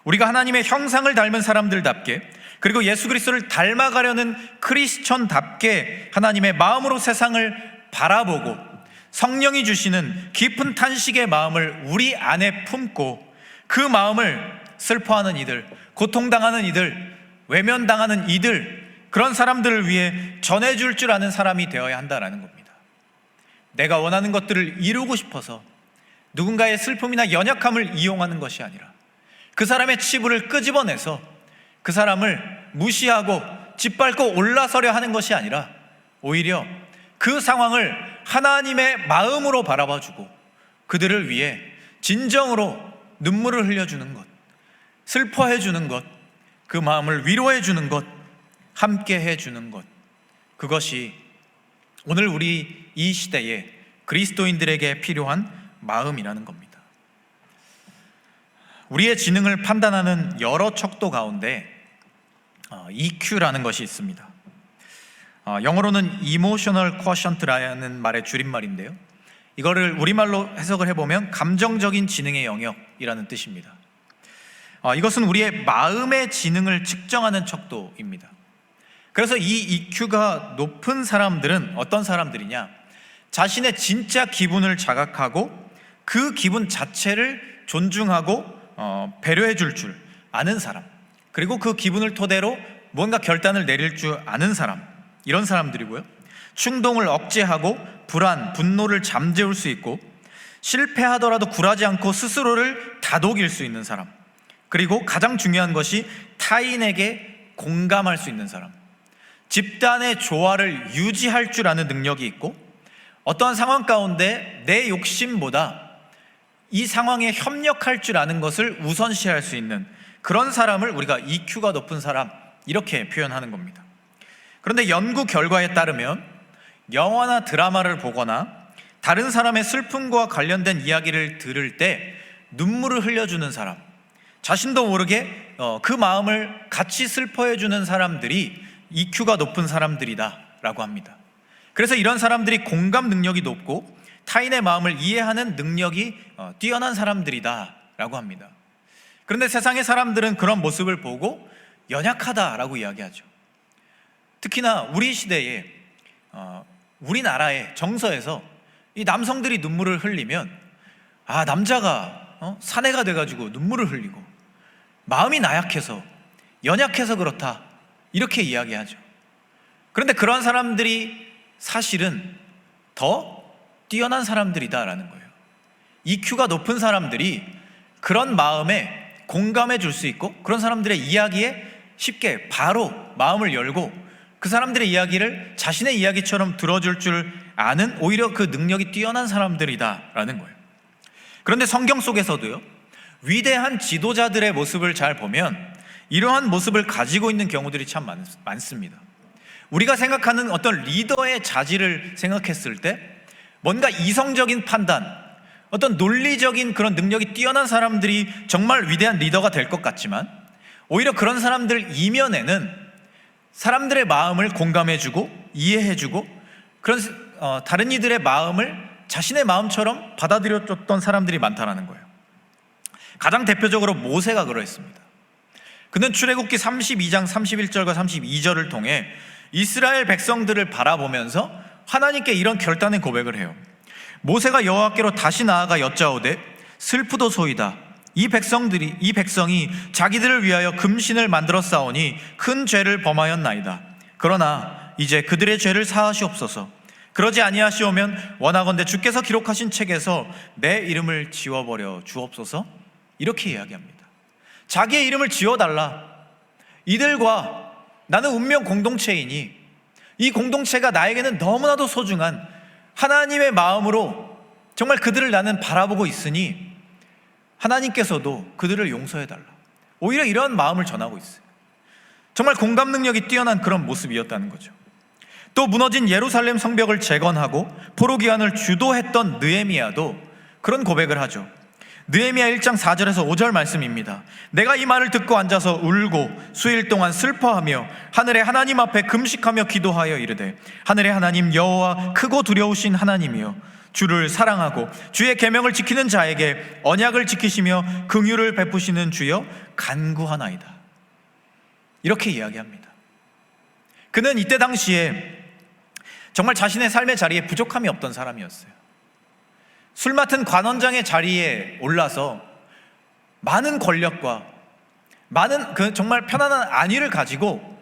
우리가 하나님의 형상을 닮은 사람들답게, 그리고 예수 그리스도를 닮아가려는 크리스천답게 하나님의 마음으로 세상을 바라보고 성령이 주시는 깊은 탄식의 마음을 우리 안에 품고 그 마음을 슬퍼하는 이들, 고통당하는 이들, 외면당하는 이들, 그런 사람들을 위해 전해줄 줄 아는 사람이 되어야 한다는 겁니다. 내가 원하는 것들을 이루고 싶어서 누군가의 슬픔이나 연약함을 이용하는 것이 아니라 그 사람의 치부를 끄집어내서 그 사람을 무시하고 짓밟고 올라서려 하는 것이 아니라 오히려 그 상황을 하나님의 마음으로 바라봐주고 그들을 위해 진정으로 눈물을 흘려주는 것, 슬퍼해주는 것, 그 마음을 위로해주는 것, 함께 해주는 것, 그것이 오늘 우리 이 시대에 그리스도인들에게 필요한 마음이라는 겁니다. 우리의 지능을 판단하는 여러 척도 가운데 EQ라는 것이 있습니다. 영어로는 Emotional Quotient라는 말의 줄임말인데요, 이거를 우리말로 해석을 해보면 감정적인 지능의 영역이라는 뜻입니다. 이것은 우리의 마음의 지능을 측정하는 척도입니다. 그래서 이 EQ가 높은 사람들은 어떤 사람들이냐, 자신의 진짜 기분을 자각하고 그 기분 자체를 존중하고 배려해 줄 줄 아는 사람, 그리고 그 기분을 토대로 뭔가 결단을 내릴 줄 아는 사람, 이런 사람들이고요. 충동을 억제하고 불안, 분노를 잠재울 수 있고 실패하더라도 굴하지 않고 스스로를 다독일 수 있는 사람, 그리고 가장 중요한 것이 타인에게 공감할 수 있는 사람, 집단의 조화를 유지할 줄 아는 능력이 있고 어떠한 상황 가운데 내 욕심보다 이 상황에 협력할 줄 아는 것을 우선시할 수 있는 그런 사람을 우리가 EQ가 높은 사람, 이렇게 표현하는 겁니다. 그런데 연구 결과에 따르면 영화나 드라마를 보거나 다른 사람의 슬픔과 관련된 이야기를 들을 때 눈물을 흘려주는 사람, 자신도 모르게 그 마음을 같이 슬퍼해주는 사람들이 EQ가 높은 사람들이다 라고 합니다. 그래서 이런 사람들이 공감 능력이 높고 타인의 마음을 이해하는 능력이 뛰어난 사람들이다 라고 합니다. 그런데 세상의 사람들은 그런 모습을 보고 연약하다라고 이야기하죠. 특히나 우리 시대에 우리나라의 정서에서 이 남성들이 눈물을 흘리면 남자가 사내가 돼가지고 눈물을 흘리고 마음이 나약해서 연약해서 그렇다 이렇게 이야기하죠. 그런데 그러한 사람들이 사실은 더 뛰어난 사람들이다라는 거예요. EQ가 높은 사람들이 그런 마음에 공감해 줄 수 있고 그런 사람들의 이야기에 쉽게 바로 마음을 열고 그 사람들의 이야기를 자신의 이야기처럼 들어줄 줄 아는 오히려 그 능력이 뛰어난 사람들이다라는 거예요. 그런데 성경 속에서도요, 위대한 지도자들의 모습을 잘 보면 이러한 모습을 가지고 있는 경우들이 참 많습니다. 우리가 생각하는 어떤 리더의 자질을 생각했을 때 뭔가 이성적인 판단, 어떤 논리적인 그런 능력이 뛰어난 사람들이 정말 위대한 리더가 될 것 같지만 오히려 그런 사람들 이면에는 사람들의 마음을 공감해주고 이해해주고 그런 다른 이들의 마음을 자신의 마음처럼 받아들여줬던 사람들이 많다는 거예요. 가장 대표적으로 모세가 그러했습니다. 그는 출애굽기 32장 31절과 32절을 통해 이스라엘 백성들을 바라보면서 하나님께 이런 결단의 고백을 해요. 모세가 여호와께로 다시 나아가 여짜오되 슬프도소이다. 이 백성이 자기들을 위하여 금신을 만들어 싸우니 큰 죄를 범하였나이다. 그러나 이제 그들의 죄를 사하시옵소서. 그러지 아니하시오면 원하건대 주께서 기록하신 책에서 내 이름을 지워버려 주옵소서. 이렇게 이야기합니다. 자기의 이름을 지워달라. 이들과 나는 운명 공동체이니 이 공동체가 나에게는 너무나도 소중한 하나님의 마음으로 정말 그들을 나는 바라보고 있으니 하나님께서도 그들을 용서해달라. 오히려 이런 마음을 전하고 있어요. 정말 공감 능력이 뛰어난 그런 모습이었다는 거죠. 또 무너진 예루살렘 성벽을 재건하고 포로 기한을 주도했던 느헤미야도 그런 고백을 하죠. 느헤미야 1장 4절에서 5절 말씀입니다. 내가 이 말을 듣고 앉아서 울고 수일 동안 슬퍼하며 하늘의 하나님 앞에 금식하며 기도하여 이르되 하늘의 하나님 여호와 크고 두려우신 하나님이여 주를 사랑하고 주의 계명을 지키는 자에게 언약을 지키시며 긍휼을 베푸시는 주여 간구하나이다. 이렇게 이야기합니다. 그는 이때 당시에 정말 자신의 삶의 자리에 부족함이 없던 사람이었어요. 술 맡은 관원장의 자리에 올라서 많은 권력과 많은 정말 편안한 안위를 가지고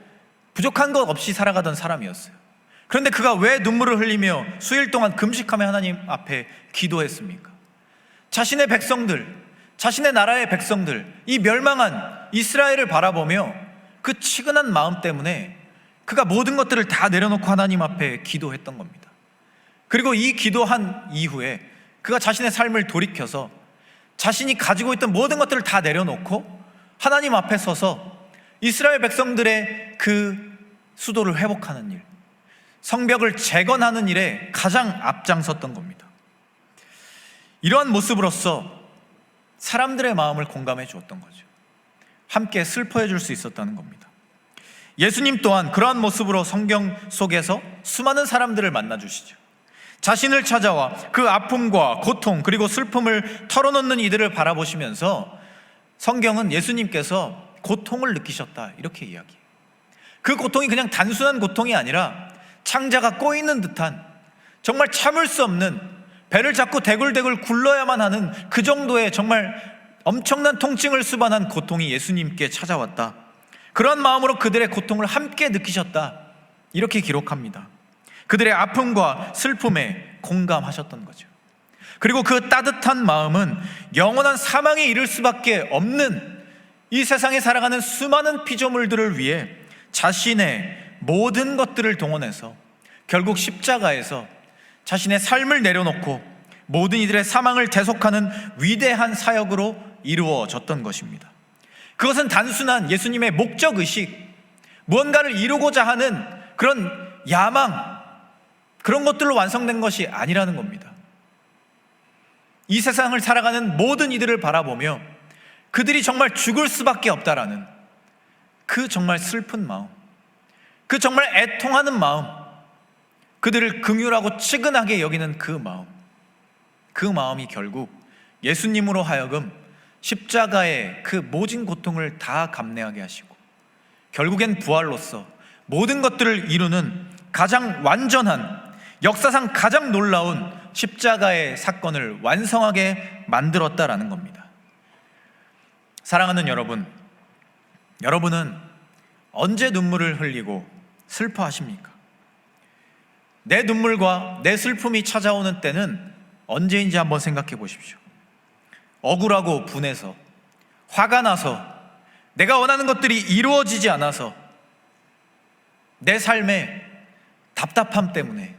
부족한 것 없이 살아가던 사람이었어요. 그런데 그가 왜 눈물을 흘리며 수일 동안 금식하며 하나님 앞에 기도했습니까? 자신의 백성들, 자신의 나라의 백성들, 이 멸망한 이스라엘을 바라보며 그 치근한 마음 때문에 그가 모든 것들을 다 내려놓고 하나님 앞에 기도했던 겁니다. 그리고 이 기도한 이후에 그가 자신의 삶을 돌이켜서 자신이 가지고 있던 모든 것들을 다 내려놓고 하나님 앞에 서서 이스라엘 백성들의 그 수도를 회복하는 일, 성벽을 재건하는 일에 가장 앞장섰던 겁니다. 이러한 모습으로서 사람들의 마음을 공감해 주었던 거죠. 함께 슬퍼해 줄 수 있었다는 겁니다. 예수님 또한 그러한 모습으로 성경 속에서 수많은 사람들을 만나 주시죠. 자신을 찾아와 그 아픔과 고통 그리고 슬픔을 털어놓는 이들을 바라보시면서 성경은 예수님께서 고통을 느끼셨다 이렇게 이야기해요. 그 고통이 그냥 단순한 고통이 아니라 창자가 꼬이는 듯한 정말 참을 수 없는 배를 잡고 대굴대굴 굴러야만 하는 그 정도의 정말 엄청난 통증을 수반한 고통이 예수님께 찾아왔다. 그런 마음으로 그들의 고통을 함께 느끼셨다 이렇게 기록합니다. 그들의 아픔과 슬픔에 공감하셨던 거죠. 그리고 그 따뜻한 마음은 영원한 사망에 이를 수밖에 없는 이 세상에 살아가는 수많은 피조물들을 위해 자신의 모든 것들을 동원해서 결국 십자가에서 자신의 삶을 내려놓고 모든 이들의 사망을 대속하는 위대한 사역으로 이루어졌던 것입니다. 그것은 단순한 예수님의 목적의식, 무언가를 이루고자 하는 그런 야망, 그런 것들로 완성된 것이 아니라는 겁니다. 이 세상을 살아가는 모든 이들을 바라보며 그들이 정말 죽을 수밖에 없다라는 그 정말 슬픈 마음, 그 정말 애통하는 마음, 그들을 긍휼하고 측은하게 여기는 그 마음, 그 마음이 결국 예수님으로 하여금 십자가의 그 모진 고통을 다 감내하게 하시고 결국엔 부활로서 모든 것들을 이루는 가장 완전한, 역사상 가장 놀라운 십자가의 사건을 완성하게 만들었다라는 겁니다. 사랑하는 여러분, 여러분은 언제 눈물을 흘리고 슬퍼하십니까? 내 눈물과 내 슬픔이 찾아오는 때는 언제인지 한번 생각해 보십시오. 억울하고 분해서, 화가 나서, 내가 원하는 것들이 이루어지지 않아서, 내 삶의 답답함 때문에,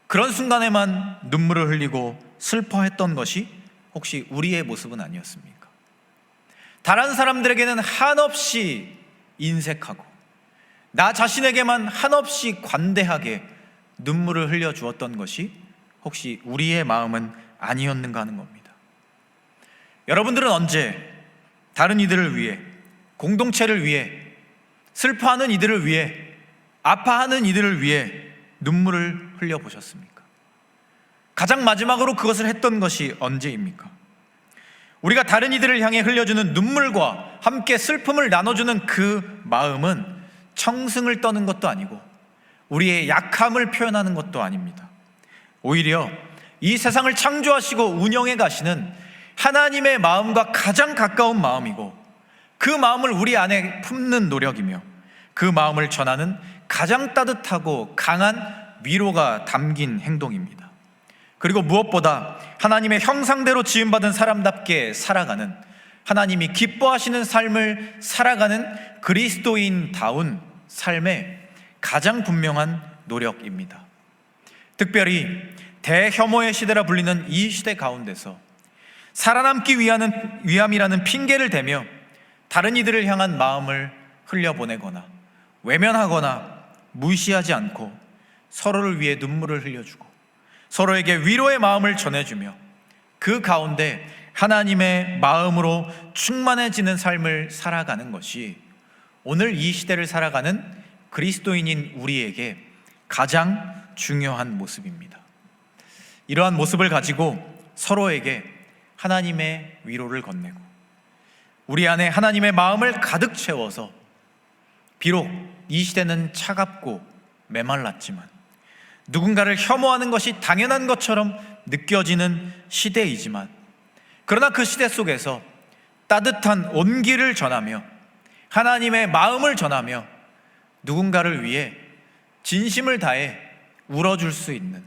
그런 순간에만 눈물을 흘리고 슬퍼했던 것이 혹시 우리의 모습은 아니었습니까? 다른 사람들에게는 한없이 인색하고 나 자신에게만 한없이 관대하게 눈물을 흘려주었던 것이 혹시 우리의 마음은 아니었는가 하는 겁니다. 여러분들은 언제 다른 이들을 위해, 공동체를 위해, 슬퍼하는 이들을 위해, 아파하는 이들을 위해 눈물을 흘려보셨습니까? 가장 마지막으로 그것을 했던 것이 언제입니까? 우리가 다른 이들을 향해 흘려주는 눈물과 함께 슬픔을 나눠주는 그 마음은 청승을 떠는 것도 아니고 우리의 약함을 표현하는 것도 아닙니다. 오히려 이 세상을 창조하시고 운영해 가시는 하나님의 마음과 가장 가까운 마음이고, 그 마음을 우리 안에 품는 노력이며, 그 마음을 전하는 가장 따뜻하고 강한 위로가 담긴 행동입니다. 그리고 무엇보다 하나님의 형상대로 지음받은 사람답게 살아가는, 하나님이 기뻐하시는 삶을 살아가는 그리스도인다운 삶의 가장 분명한 노력입니다. 특별히 대혐오의 시대라 불리는 이 시대 가운데서 살아남기 위함이라는 핑계를 대며 다른 이들을 향한 마음을 흘려보내거나 외면하거나 무시하지 않고 서로를 위해 눈물을 흘려주고 서로에게 위로의 마음을 전해주며 그 가운데 하나님의 마음으로 충만해지는 삶을 살아가는 것이 오늘 이 시대를 살아가는 그리스도인인 우리에게 가장 중요한 모습입니다. 이러한 모습을 가지고 서로에게 하나님의 위로를 건네고 우리 안에 하나님의 마음을 가득 채워서, 비록 이 시대는 차갑고 메말랐지만 누군가를 혐오하는 것이 당연한 것처럼 느껴지는 시대이지만, 그러나 그 시대 속에서 따뜻한 온기를 전하며 하나님의 마음을 전하며 누군가를 위해 진심을 다해 울어줄 수 있는,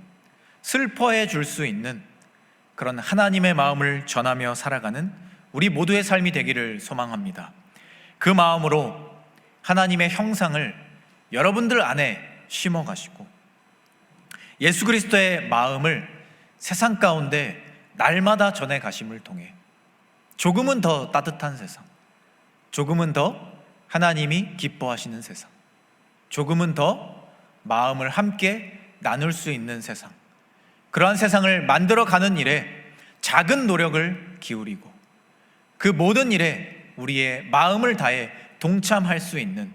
슬퍼해 줄 수 있는 그런 하나님의 마음을 전하며 살아가는 우리 모두의 삶이 되기를 소망합니다. 그 마음으로 하나님의 형상을 여러분들 안에 심어 가시고 예수 그리스도의 마음을 세상 가운데 날마다 전해 가심을 통해 조금은 더 따뜻한 세상, 조금은 더 하나님이 기뻐하시는 세상, 조금은 더 마음을 함께 나눌 수 있는 세상, 그러한 세상을 만들어 가는 일에 작은 노력을 기울이고 그 모든 일에 우리의 마음을 다해 동참할 수 있는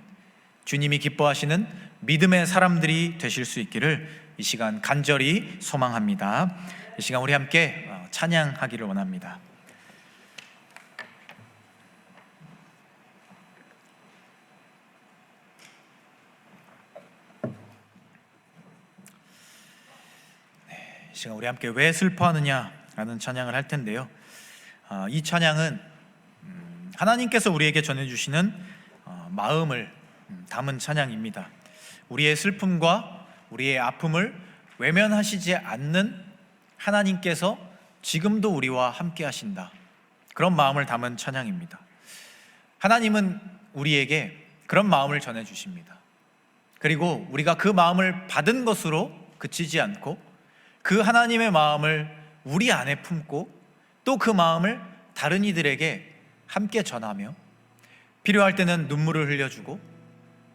주님이 기뻐하시는 믿음의 사람들이 되실 수 있기를 이 시간 간절히 소망합니다. 이 시간 우리 함께 찬양하기를 원합니다. 이 시간 우리 함께 왜 슬퍼하느냐라는 찬양을 할 텐데요. 이 찬양은 하나님께서 우리에게 전해주시는 마음을 담은 찬양입니다. 우리의 슬픔과 우리의 아픔을 외면하시지 않는 하나님께서 지금도 우리와 함께 하신다, 그런 마음을 담은 찬양입니다. 하나님은 우리에게 그런 마음을 전해주십니다. 그리고 우리가 그 마음을 받은 것으로 그치지 않고 그 하나님의 마음을 우리 안에 품고 또 그 마음을 다른 이들에게 함께 전하며 필요할 때는 눈물을 흘려주고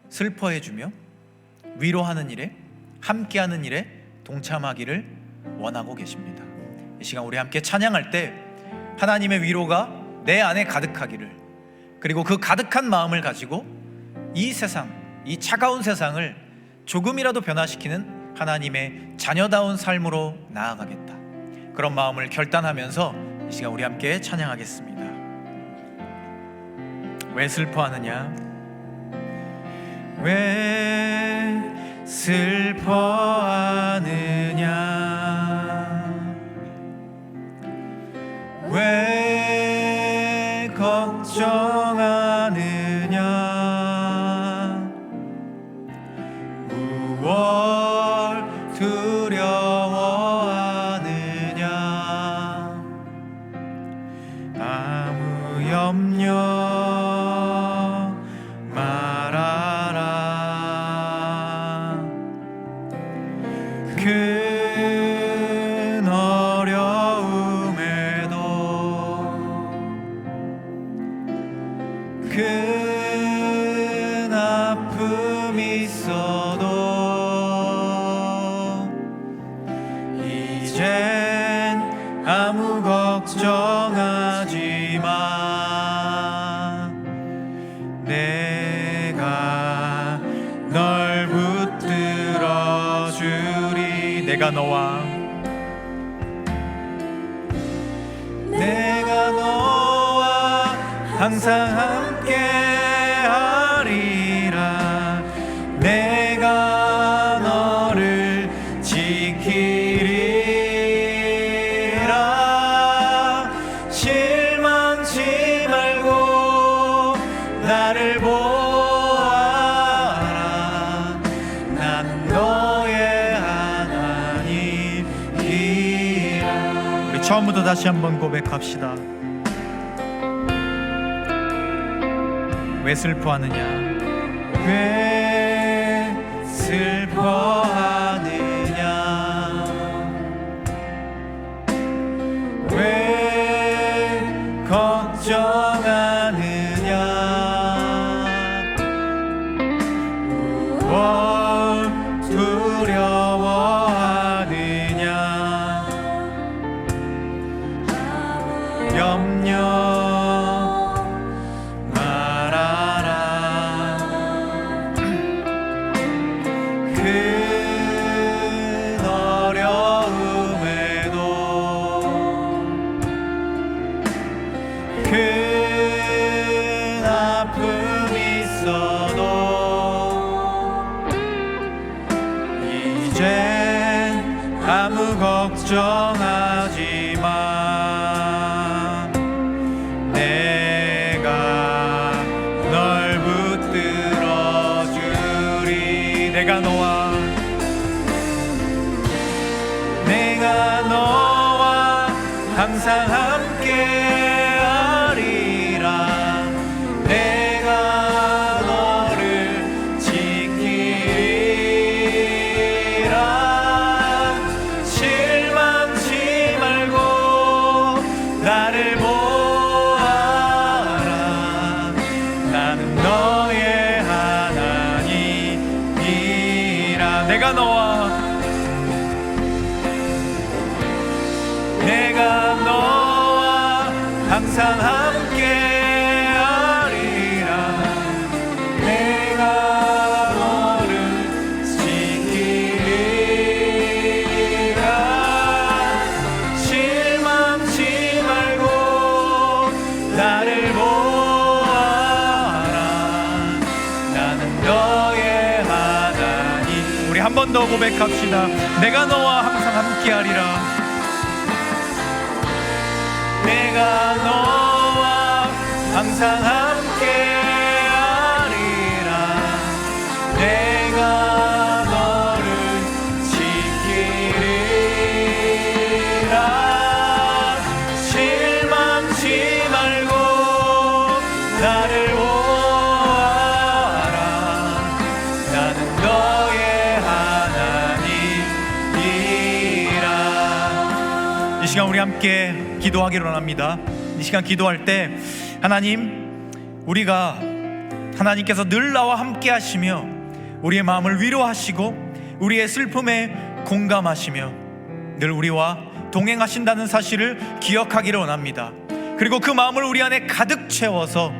슬퍼해주며 위로하는 일에, 함께하는 일에 동참하기를 원하고 계십니다. 이 시간 우리 함께 찬양할 때 하나님의 위로가 내 안에 가득하기를, 그리고 그 가득한 마음을 가지고 이 세상, 이 차가운 세상을 조금이라도 변화시키는 하나님의 자녀다운 삶으로 나아가겠다, 그런 마음을 결단하면서 이 시간 우리 함께 찬양하겠습니다. 왜 슬퍼하느냐? 왜 슬퍼하느냐 왜 걱정하느냐 무얼 두려워하느냐 아무 염려 말아라 큰 어려움에도 큰 아픔이 있어도 이젠 아무 걱정하지 마 내가 널 붙들어 주리 내가 너와 항상 함께 하리라 내가 너를 지키리라 실망치 말고 나를 보아라 난 너의 하나님이라. 우리 처음부터 다시 한번 고백합시다. 왜 슬퍼하느냐 왜 슬퍼하느냐 왜 걱정하느냐 뭘 두려워하느냐 염려 큰 아픔이 있어도 이젠 아무 걱정하지 마 내가 널 붙들어 주리 내가 너와 항상 함께 내가 너와 항상 함께 하리라 내가 너를 지키리라 실망치 말고 나를 보아라 나는 너의 하나님. 우리 한 번 더 고백합시다. 내가 너와 항상 함께 하리라 내가 너와 항상 함께 하리라 내가 너를 지키리라 실망치 말고 나를 보아라 나는 너의 하나님이라. 이 시간 우리 함께 기도하기로 합니다. 이 시간 기도할 때 하나님 우리가 하나님께서 늘 나와 함께 하시며 우리의 마음을 위로하시고 우리의 슬픔에 공감하시며 늘 우리와 동행하신다는 사실을 기억하기를 원합니다. 그리고 그 마음을 우리 안에 가득 채워서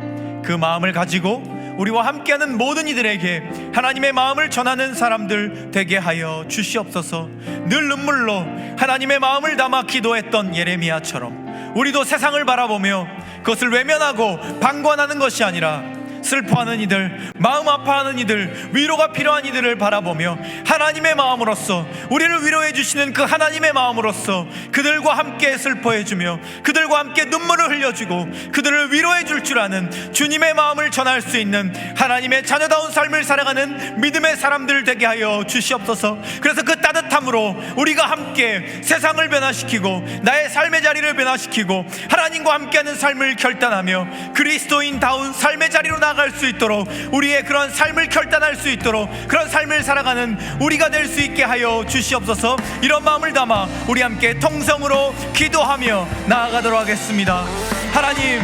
그 마음을 가지고 우리와 함께하는 모든 이들에게 하나님의 마음을 전하는 사람들 되게 하여 주시옵소서. 늘 눈물로 하나님의 마음을 담아 기도했던 예레미야처럼 우리도 세상을 바라보며 그것을 외면하고 방관하는 것이 아니라 슬퍼하는 이들, 마음 아파하는 이들, 위로가 필요한 이들을 바라보며 하나님의 마음으로서 우리를 위로해 주시는 그 하나님의 마음으로서 그들과 함께 슬퍼해 주며 그들과 함께 눈물을 흘려주고 그들을 위로해 줄 줄 아는 주님의 마음을 전할 수 있는 하나님의 자녀다운 삶을 살아가는 믿음의 사람들 되게 하여 주시옵소서. 그래서 그 따뜻함으로 우리가 함께 세상을 변화시키고 나의 삶의 자리를 변화시키고 하나님과 함께하는 삶을 결단하며 그리스도인다운 삶의 자리로 나아갈 수 있도록 우리의 그런 삶을 결단할 수 있도록 그런 삶을 살아가는 우리가 될 수 있게 하여 주시옵소서. 이런 마음을 담아 우리 함께 통성으로 기도하며 나아가도록 하겠습니다. 하나님,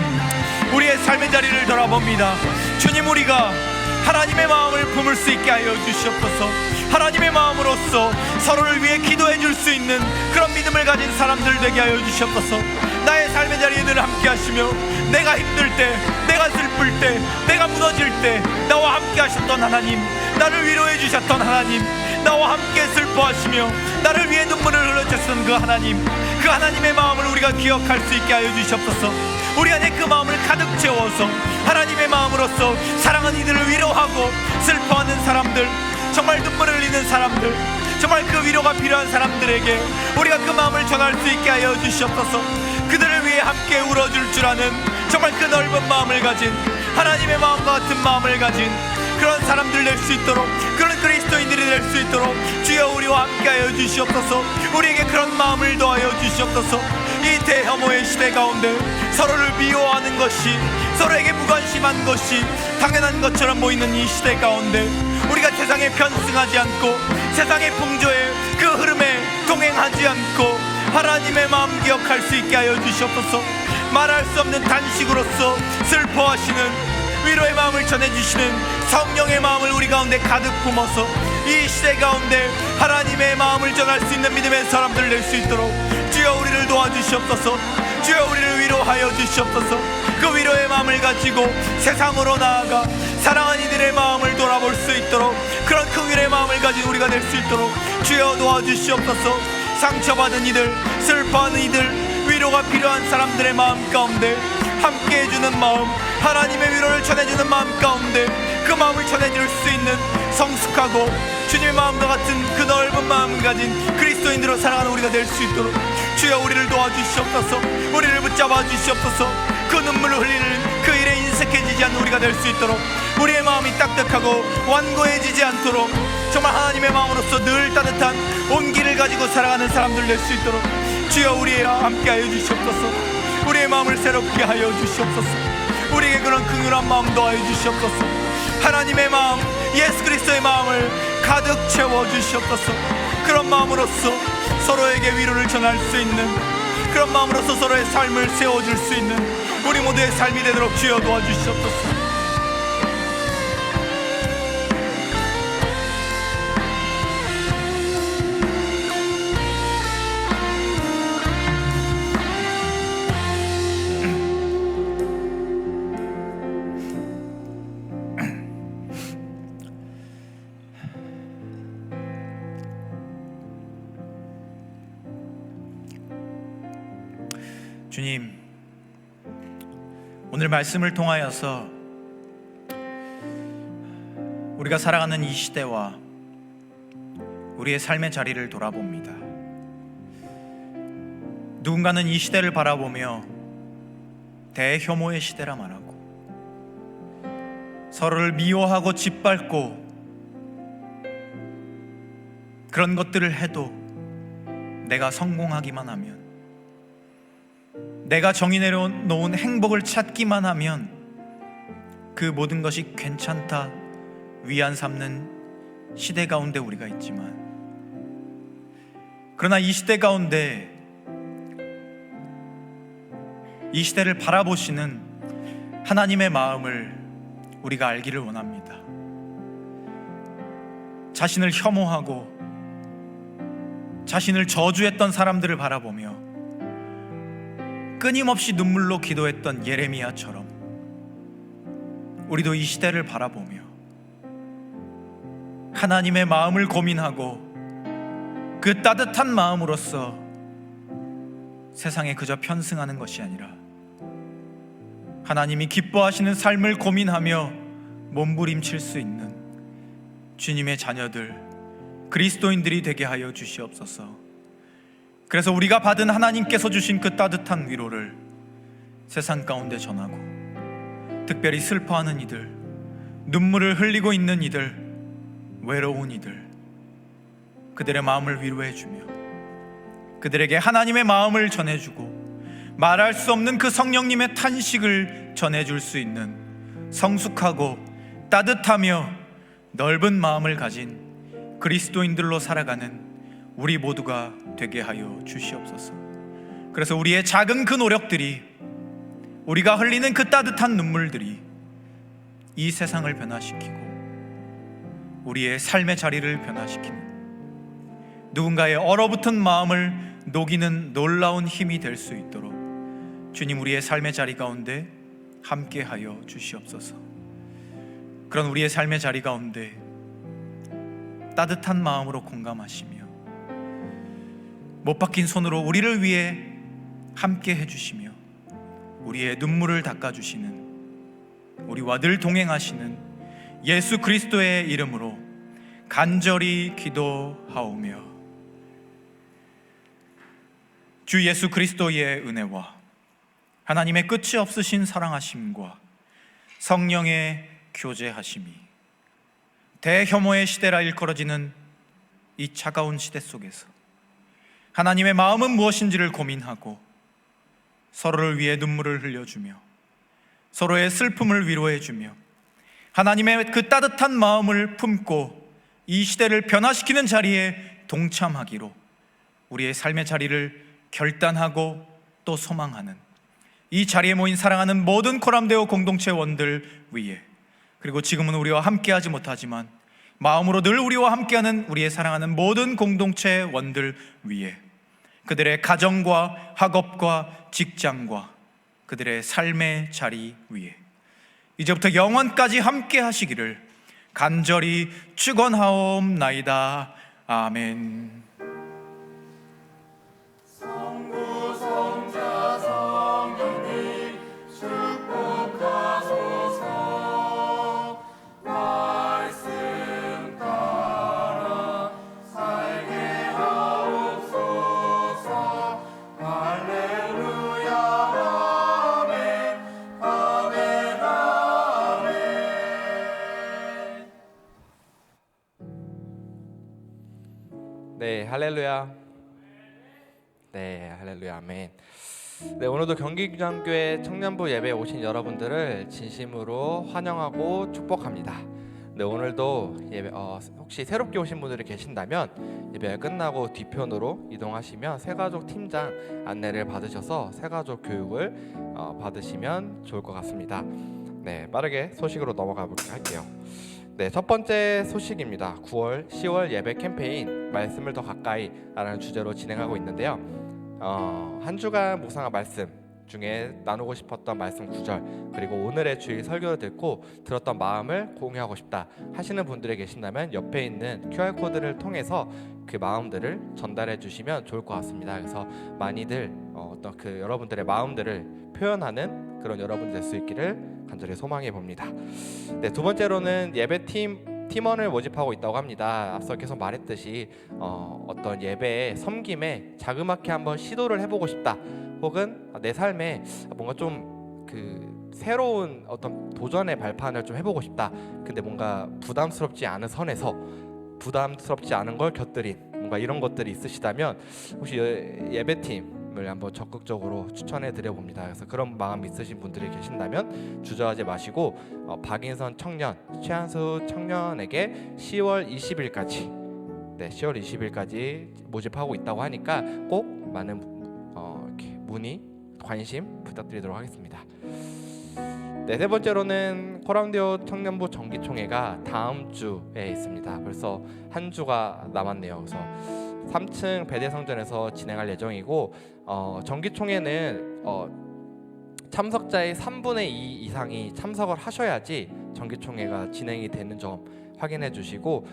우리의 삶의 자리를 돌아봅니다. 주님, 우리가 하나님의 마음을 품을 수 있게 하여 주시옵소서. 하나님의 마음으로서 서로를 위해 기도해 줄 수 있는 그런 믿음을 가진 사람들 되게 하여 주시옵소서. 나의 삶의 자리에 늘 함께 하시며 내가 힘들 때, 내가 슬플 때, 내가 무너질 때 나와 함께 하셨던 하나님, 나를 위로해 주셨던 하나님, 나와 함께 슬퍼하시며 나를 위해 눈물을 흘려주셨던 그 하나님, 그 하나님의 마음을 우리가 기억할 수 있게 하여 주시옵소서. 우리 안에 그 마음을 가득 채워서 하나님의 마음으로서 사랑하는 이들을 위로하고 슬퍼하는 사람들, 정말 눈물을 흘리는 사람들, 정말 그 위로가 필요한 사람들에게 우리가 그 마음을 전할 수 있게 하여 주시옵소서. 그들을 위해 함께 울어줄 줄 아는 정말 그 넓은 마음을 가진 하나님의 마음과 같은 마음을 가진 그런 사람들 될 수 있도록, 그런 그리스도인들이 될 수 있도록 주여 우리와 함께 하여 주시옵소서. 우리에게 그런 마음을 더하여 주시옵소서. 이 대혐오의 시대 가운데 서로를 미워하는 것이, 서로에게 무관심한 것이 당연한 것처럼 보이는 이 시대 가운데 우리가 세상에 편승하지 않고 세상의 풍조에 그 흐름에 동행하지 않고 하나님의 마음 기억할 수 있게 하여 주시옵소서. 말할 수 없는 단식으로서 슬퍼하시는 위로의 마음을 전해주시는 성령의 마음을 우리 가운데 가득 품어서 이 시대 가운데 하나님의 마음을 전할 수 있는 믿음의 사람들 될 수 있도록 주여 우리를 도와주시옵소서. 주여 우리를 위로하여 주시옵소서. 그 위로의 마음을 가지고 세상으로 나아가 사랑하는 이들의 마음을 돌아볼 수 있도록 그런 그 위로의 마음을 가진 우리가 될 수 있도록 주여 도와주시옵소서. 상처받은 이들, 슬퍼하는 이들, 위로가 필요한 사람들의 마음 가운데 함께 해주는 마음, 하나님의 위로를 전해주는 마음 가운데 그 마음을 전해줄 수 있는 성숙하고 주님의 마음과 같은 그 넓은 마음을 가진 그리스도인들로 살아가는 우리가 될 수 있도록 주여 우리를 도와주시옵소서. 우리를 붙잡아 주시옵소서. 그 눈물을 흘리는 그 일에 인색해지지 않는 우리가 될 수 있도록 우리의 마음이 딱딱하고 완고해지지 않도록 정말 하나님의 마음으로서 늘 따뜻한 온기를 가지고 살아가는 사람들 될 수 있도록 주여 우리와 함께 하여 주시옵소서. 우리의 마음을 새롭게 하여 주시옵소서. 우리에게 그런 긍휼한 마음 더하여 주시옵소서. 하나님의 마음, 예수 그리스도의 마음을 가득 채워 주시옵소서. 그런 마음으로서 서로에게 위로를 전할 수 있는, 그런 마음으로서 서로의 삶을 세워줄 수 있는 우리 모두의 삶이 되도록 주여 도와주시옵소서. 주님, 오늘 말씀을 통하여서 우리가 살아가는 이 시대와 우리의 삶의 자리를 돌아봅니다. 누군가는 이 시대를 바라보며 대혐오의 시대라 말하고 서로를 미워하고 짓밟고 그런 것들을 해도 내가 성공하기만 하면, 내가 정의 내려놓은 행복을 찾기만 하면 그 모든 것이 괜찮다 위안 삼는 시대 가운데 우리가 있지만, 그러나 이 시대 가운데 이 시대를 바라보시는 하나님의 마음을 우리가 알기를 원합니다. 자신을 혐오하고 자신을 저주했던 사람들을 바라보며 끊임없이 눈물로 기도했던 예레미야처럼 우리도 이 시대를 바라보며 하나님의 마음을 고민하고 그 따뜻한 마음으로서 세상에 그저 편승하는 것이 아니라 하나님이 기뻐하시는 삶을 고민하며 몸부림칠 수 있는 주님의 자녀들, 그리스도인들이 되게 하여 주시옵소서. 그래서 우리가 받은 하나님께서 주신 그 따뜻한 위로를 세상 가운데 전하고, 특별히 슬퍼하는 이들, 눈물을 흘리고 있는 이들, 외로운 이들, 그들의 마음을 위로해 주며 그들에게 하나님의 마음을 전해주고 말할 수 없는 그 성령님의 탄식을 전해줄 수 있는 성숙하고 따뜻하며 넓은 마음을 가진 그리스도인들로 살아가는 우리 모두가 되게 하여 주시옵소서. 그래서 우리의 작은 그 노력들이, 우리가 흘리는 그 따뜻한 눈물들이 이 세상을 변화시키고 우리의 삶의 자리를 변화시키는, 누군가의 얼어붙은 마음을 녹이는 놀라운 힘이 될 수 있도록 주님, 우리의 삶의 자리 가운데 함께하여 주시옵소서. 그런 우리의 삶의 자리 가운데 따뜻한 마음으로 공감하시며 못 박힌 손으로 우리를 위해 함께 해주시며 우리의 눈물을 닦아주시는, 우리와 늘 동행하시는 예수 그리스도의 이름으로 간절히 기도하오며, 주 예수 그리스도의 은혜와 하나님의 끝이 없으신 사랑하심과 성령의 교제하심이 대혐오의 시대라 일컬어지는 이 차가운 시대 속에서 하나님의 마음은 무엇인지를 고민하고 서로를 위해 눈물을 흘려주며 서로의 슬픔을 위로해주며 하나님의 그 따뜻한 마음을 품고 이 시대를 변화시키는 자리에 동참하기로 우리의 삶의 자리를 결단하고 또 소망하는, 이 자리에 모인 사랑하는 모든 코람데오 공동체원들 위해, 그리고 지금은 우리와 함께하지 못하지만 마음으로 늘 우리와 함께하는 우리의 사랑하는 모든 공동체원들 위해, 그들의 가정과 학업과 직장과 그들의 삶의 자리 위에 이제부터 영원까지 함께 하시기를 간절히 축원하옵나이다. 아멘. 네, 할렐루야. 네, 할렐루야, 아멘. 네, 오늘도 경기장교회 청년부 예배에 오신 여러분들을 진심으로 환영하고 축복합니다. 네, 오늘도 예배, 혹시 새롭게 오신 분들이 계신다면 예배가 끝나고 뒤편으로 이동하시면 새가족 팀장 안내를 받으셔서 새가족 교육을 받으시면 좋을 것 같습니다. 네, 빠르게 소식으로 넘어가 볼게요. 할게요. 네, 첫 번째 소식입니다. 9월, 10월 예배 캠페인 말씀을 더 가까이 라는 주제로 진행하고 있는데요. 한 주간 묵상한 말씀 중에 나누고 싶었던 말씀 구절, 그리고 오늘의 주일 설교를 듣고 들었던 마음을 공유하고 싶다 하시는 분들이 계신다면 옆에 있는 QR코드를 통해서 그 마음들을 전달해 주시면 좋을 것 같습니다. 그래서 많이들 어떤 그 여러분들의 마음들을 표현하는 그런 여러분이 될 수 있기를 간절히 소망해 봅니다. 네, 두 번째로는 예배팀 팀원을 모집하고 있다고 합니다. 앞서 계속 말했듯이 어떤 예배에 섬김에 자그맣게 한번 시도를 해보고 싶다, 혹은 내 삶에 뭔가 좀 그 새로운 어떤 도전의 발판을 좀 해보고 싶다, 근데 뭔가 부담스럽지 않은 선에서 부담스럽지 않은 걸 곁들인 뭔가 이런 것들이 있으시다면 혹시 예배팀을 한번 적극적으로 추천해 드려 봅니다. 그래서 그런 마음 있으신 분들이 계신다면 주저하지 마시고 박인선 청년, 최한수 청년에게 10월 20일까지 네, 10월 20일까지 모집하고 있다고 하니까 꼭 많은 이렇게 문의, 관심 부탁드리도록 하겠습니다. 네, 세 번째로는 코람데오 청년부 정기총회가 다음 주에 있습니다. 벌써 한 주가 남았네요. 그래서 3층 배대성전에서 진행할 예정이고 정기총회는 참석자의 3분의 2 이상이 참석을 하셔야지 정기총회가 진행이 되는 점 확인해 주시고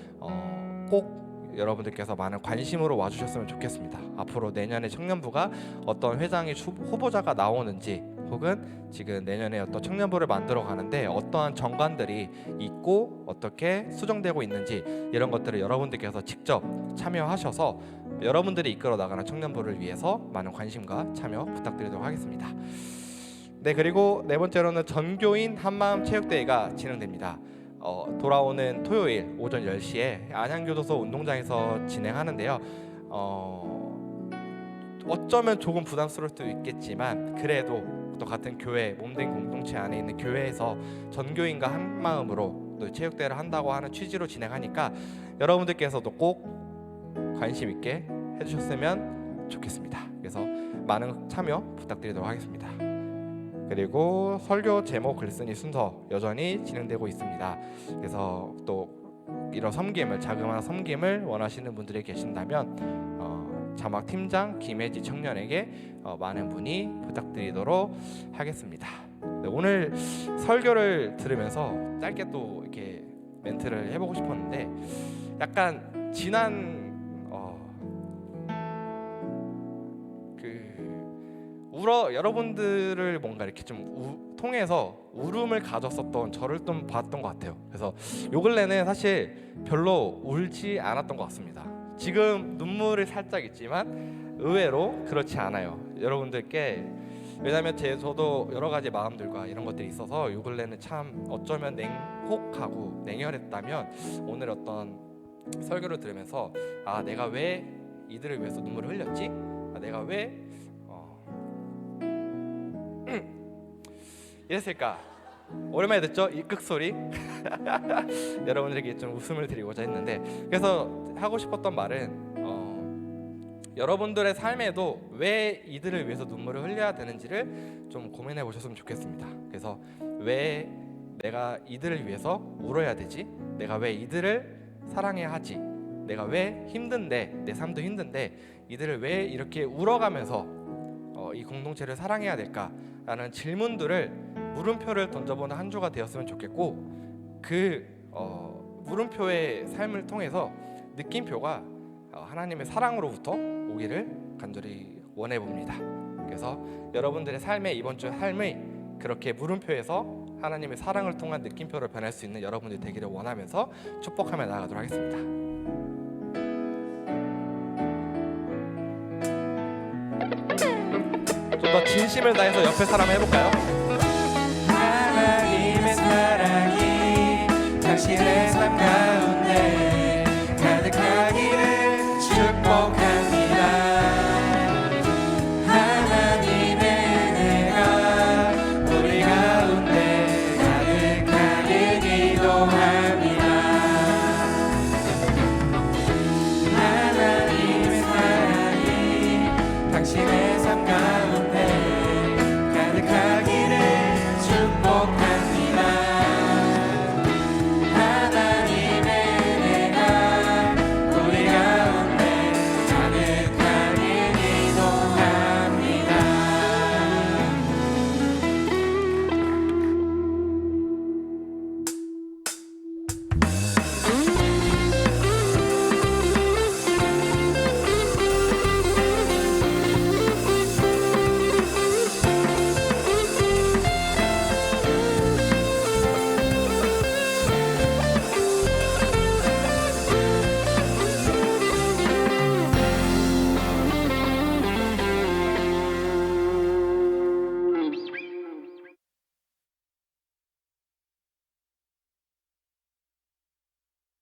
꼭 여러분들께서 많은 관심으로 와주셨으면 좋겠습니다. 앞으로 내년에 청년부가 어떤 회장의 후보자가 나오는지, 혹은 지금 내년에 어떤 청년부를 만들어 가는데 어떠한 정관들이 있고 어떻게 수정되고 있는지 이런 것들을 여러분들께서 직접 참여하셔서 여러분들이 이끌어 나가는 청년부를 위해서 많은 관심과 참여 부탁드리도록 하겠습니다. 네, 그리고 네 번째로는 전교인 한마음 체육대회가 진행됩니다. 돌아오는 토요일 오전 10시에 안양교도소 운동장에서 진행하는데요. 어쩌면 조금 부담스러울 수도 있겠지만 그래도 또 같은 교회 몸된 공동체 안에 있는 교회에서 전교인과 한 마음으로 또 체육대회를 한다고 하는 취지로 진행하니까 여러분들께서도 꼭 관심 있게 해주셨으면 좋겠습니다. 그래서 많은 참여 부탁드리도록 하겠습니다. 그리고 설교 제목 글쓰기 순서 여전히 진행되고 있습니다. 그래서 또 이런 섬김을 자그마한 섬김을 원하시는 분들이 계신다면 자막 팀장 김혜지 청년에게 많은 문의 부탁드리도록 하겠습니다. 네, 오늘 설교를 들으면서 짧게 또 이렇게 멘트를 해보고 싶었는데 약간 지난 여러분들을 뭔가 이렇게 좀 통해서 울음을 가졌었던 저를 좀 봤던 것 같아요. 그래서 요 근래는 사실 별로 울지 않았던 것 같습니다. 지금 눈물이 살짝 있지만 의외로 그렇지 않아요. 여러분들께 왜냐하면 저도 여러 가지 마음들과 이런 것들이 있어서 요 근래는 참 어쩌면 냉혹하고 냉혈했다면 오늘 어떤 설교를 들으면서 아 내가 왜 이들을 위해서 눈물을 흘렸지? 아 내가 왜 이랬을까? 오랜만에 듣죠? 이 극소리 여러분들에게 좀 웃음을 드리고자 했는데 그래서 하고 싶었던 말은 여러분들의 삶에도 왜 이들을 위해서 눈물을 흘려야 되는지를 좀 고민해 보셨으면 좋겠습니다. 그래서 왜 내가 이들을 위해서 울어야 되지? 내가 왜 이들을 사랑해야 하지? 내가 왜 힘든데 내 삶도 힘든데 이들을 왜 이렇게 울어가면서 이 공동체를 사랑해야 될까라는 질문들을 물음표를 던져보는 한 주가 되었으면 좋겠고 그 물음표의 삶을 통해서 느낌표가 하나님의 사랑으로부터 오기를 간절히 원해 봅니다. 그래서 여러분들의 삶의 이번 주 삶의 그렇게 물음표에서 하나님의 사랑을 통한 느낌표로 변할 수 있는 여러분들이 되기를 원하면서 축복하며 나아가도록 하겠습니다. 좀 더 진심을 다해서 옆에 사람 해볼까요? 하나님의 사랑이 당신의 삶과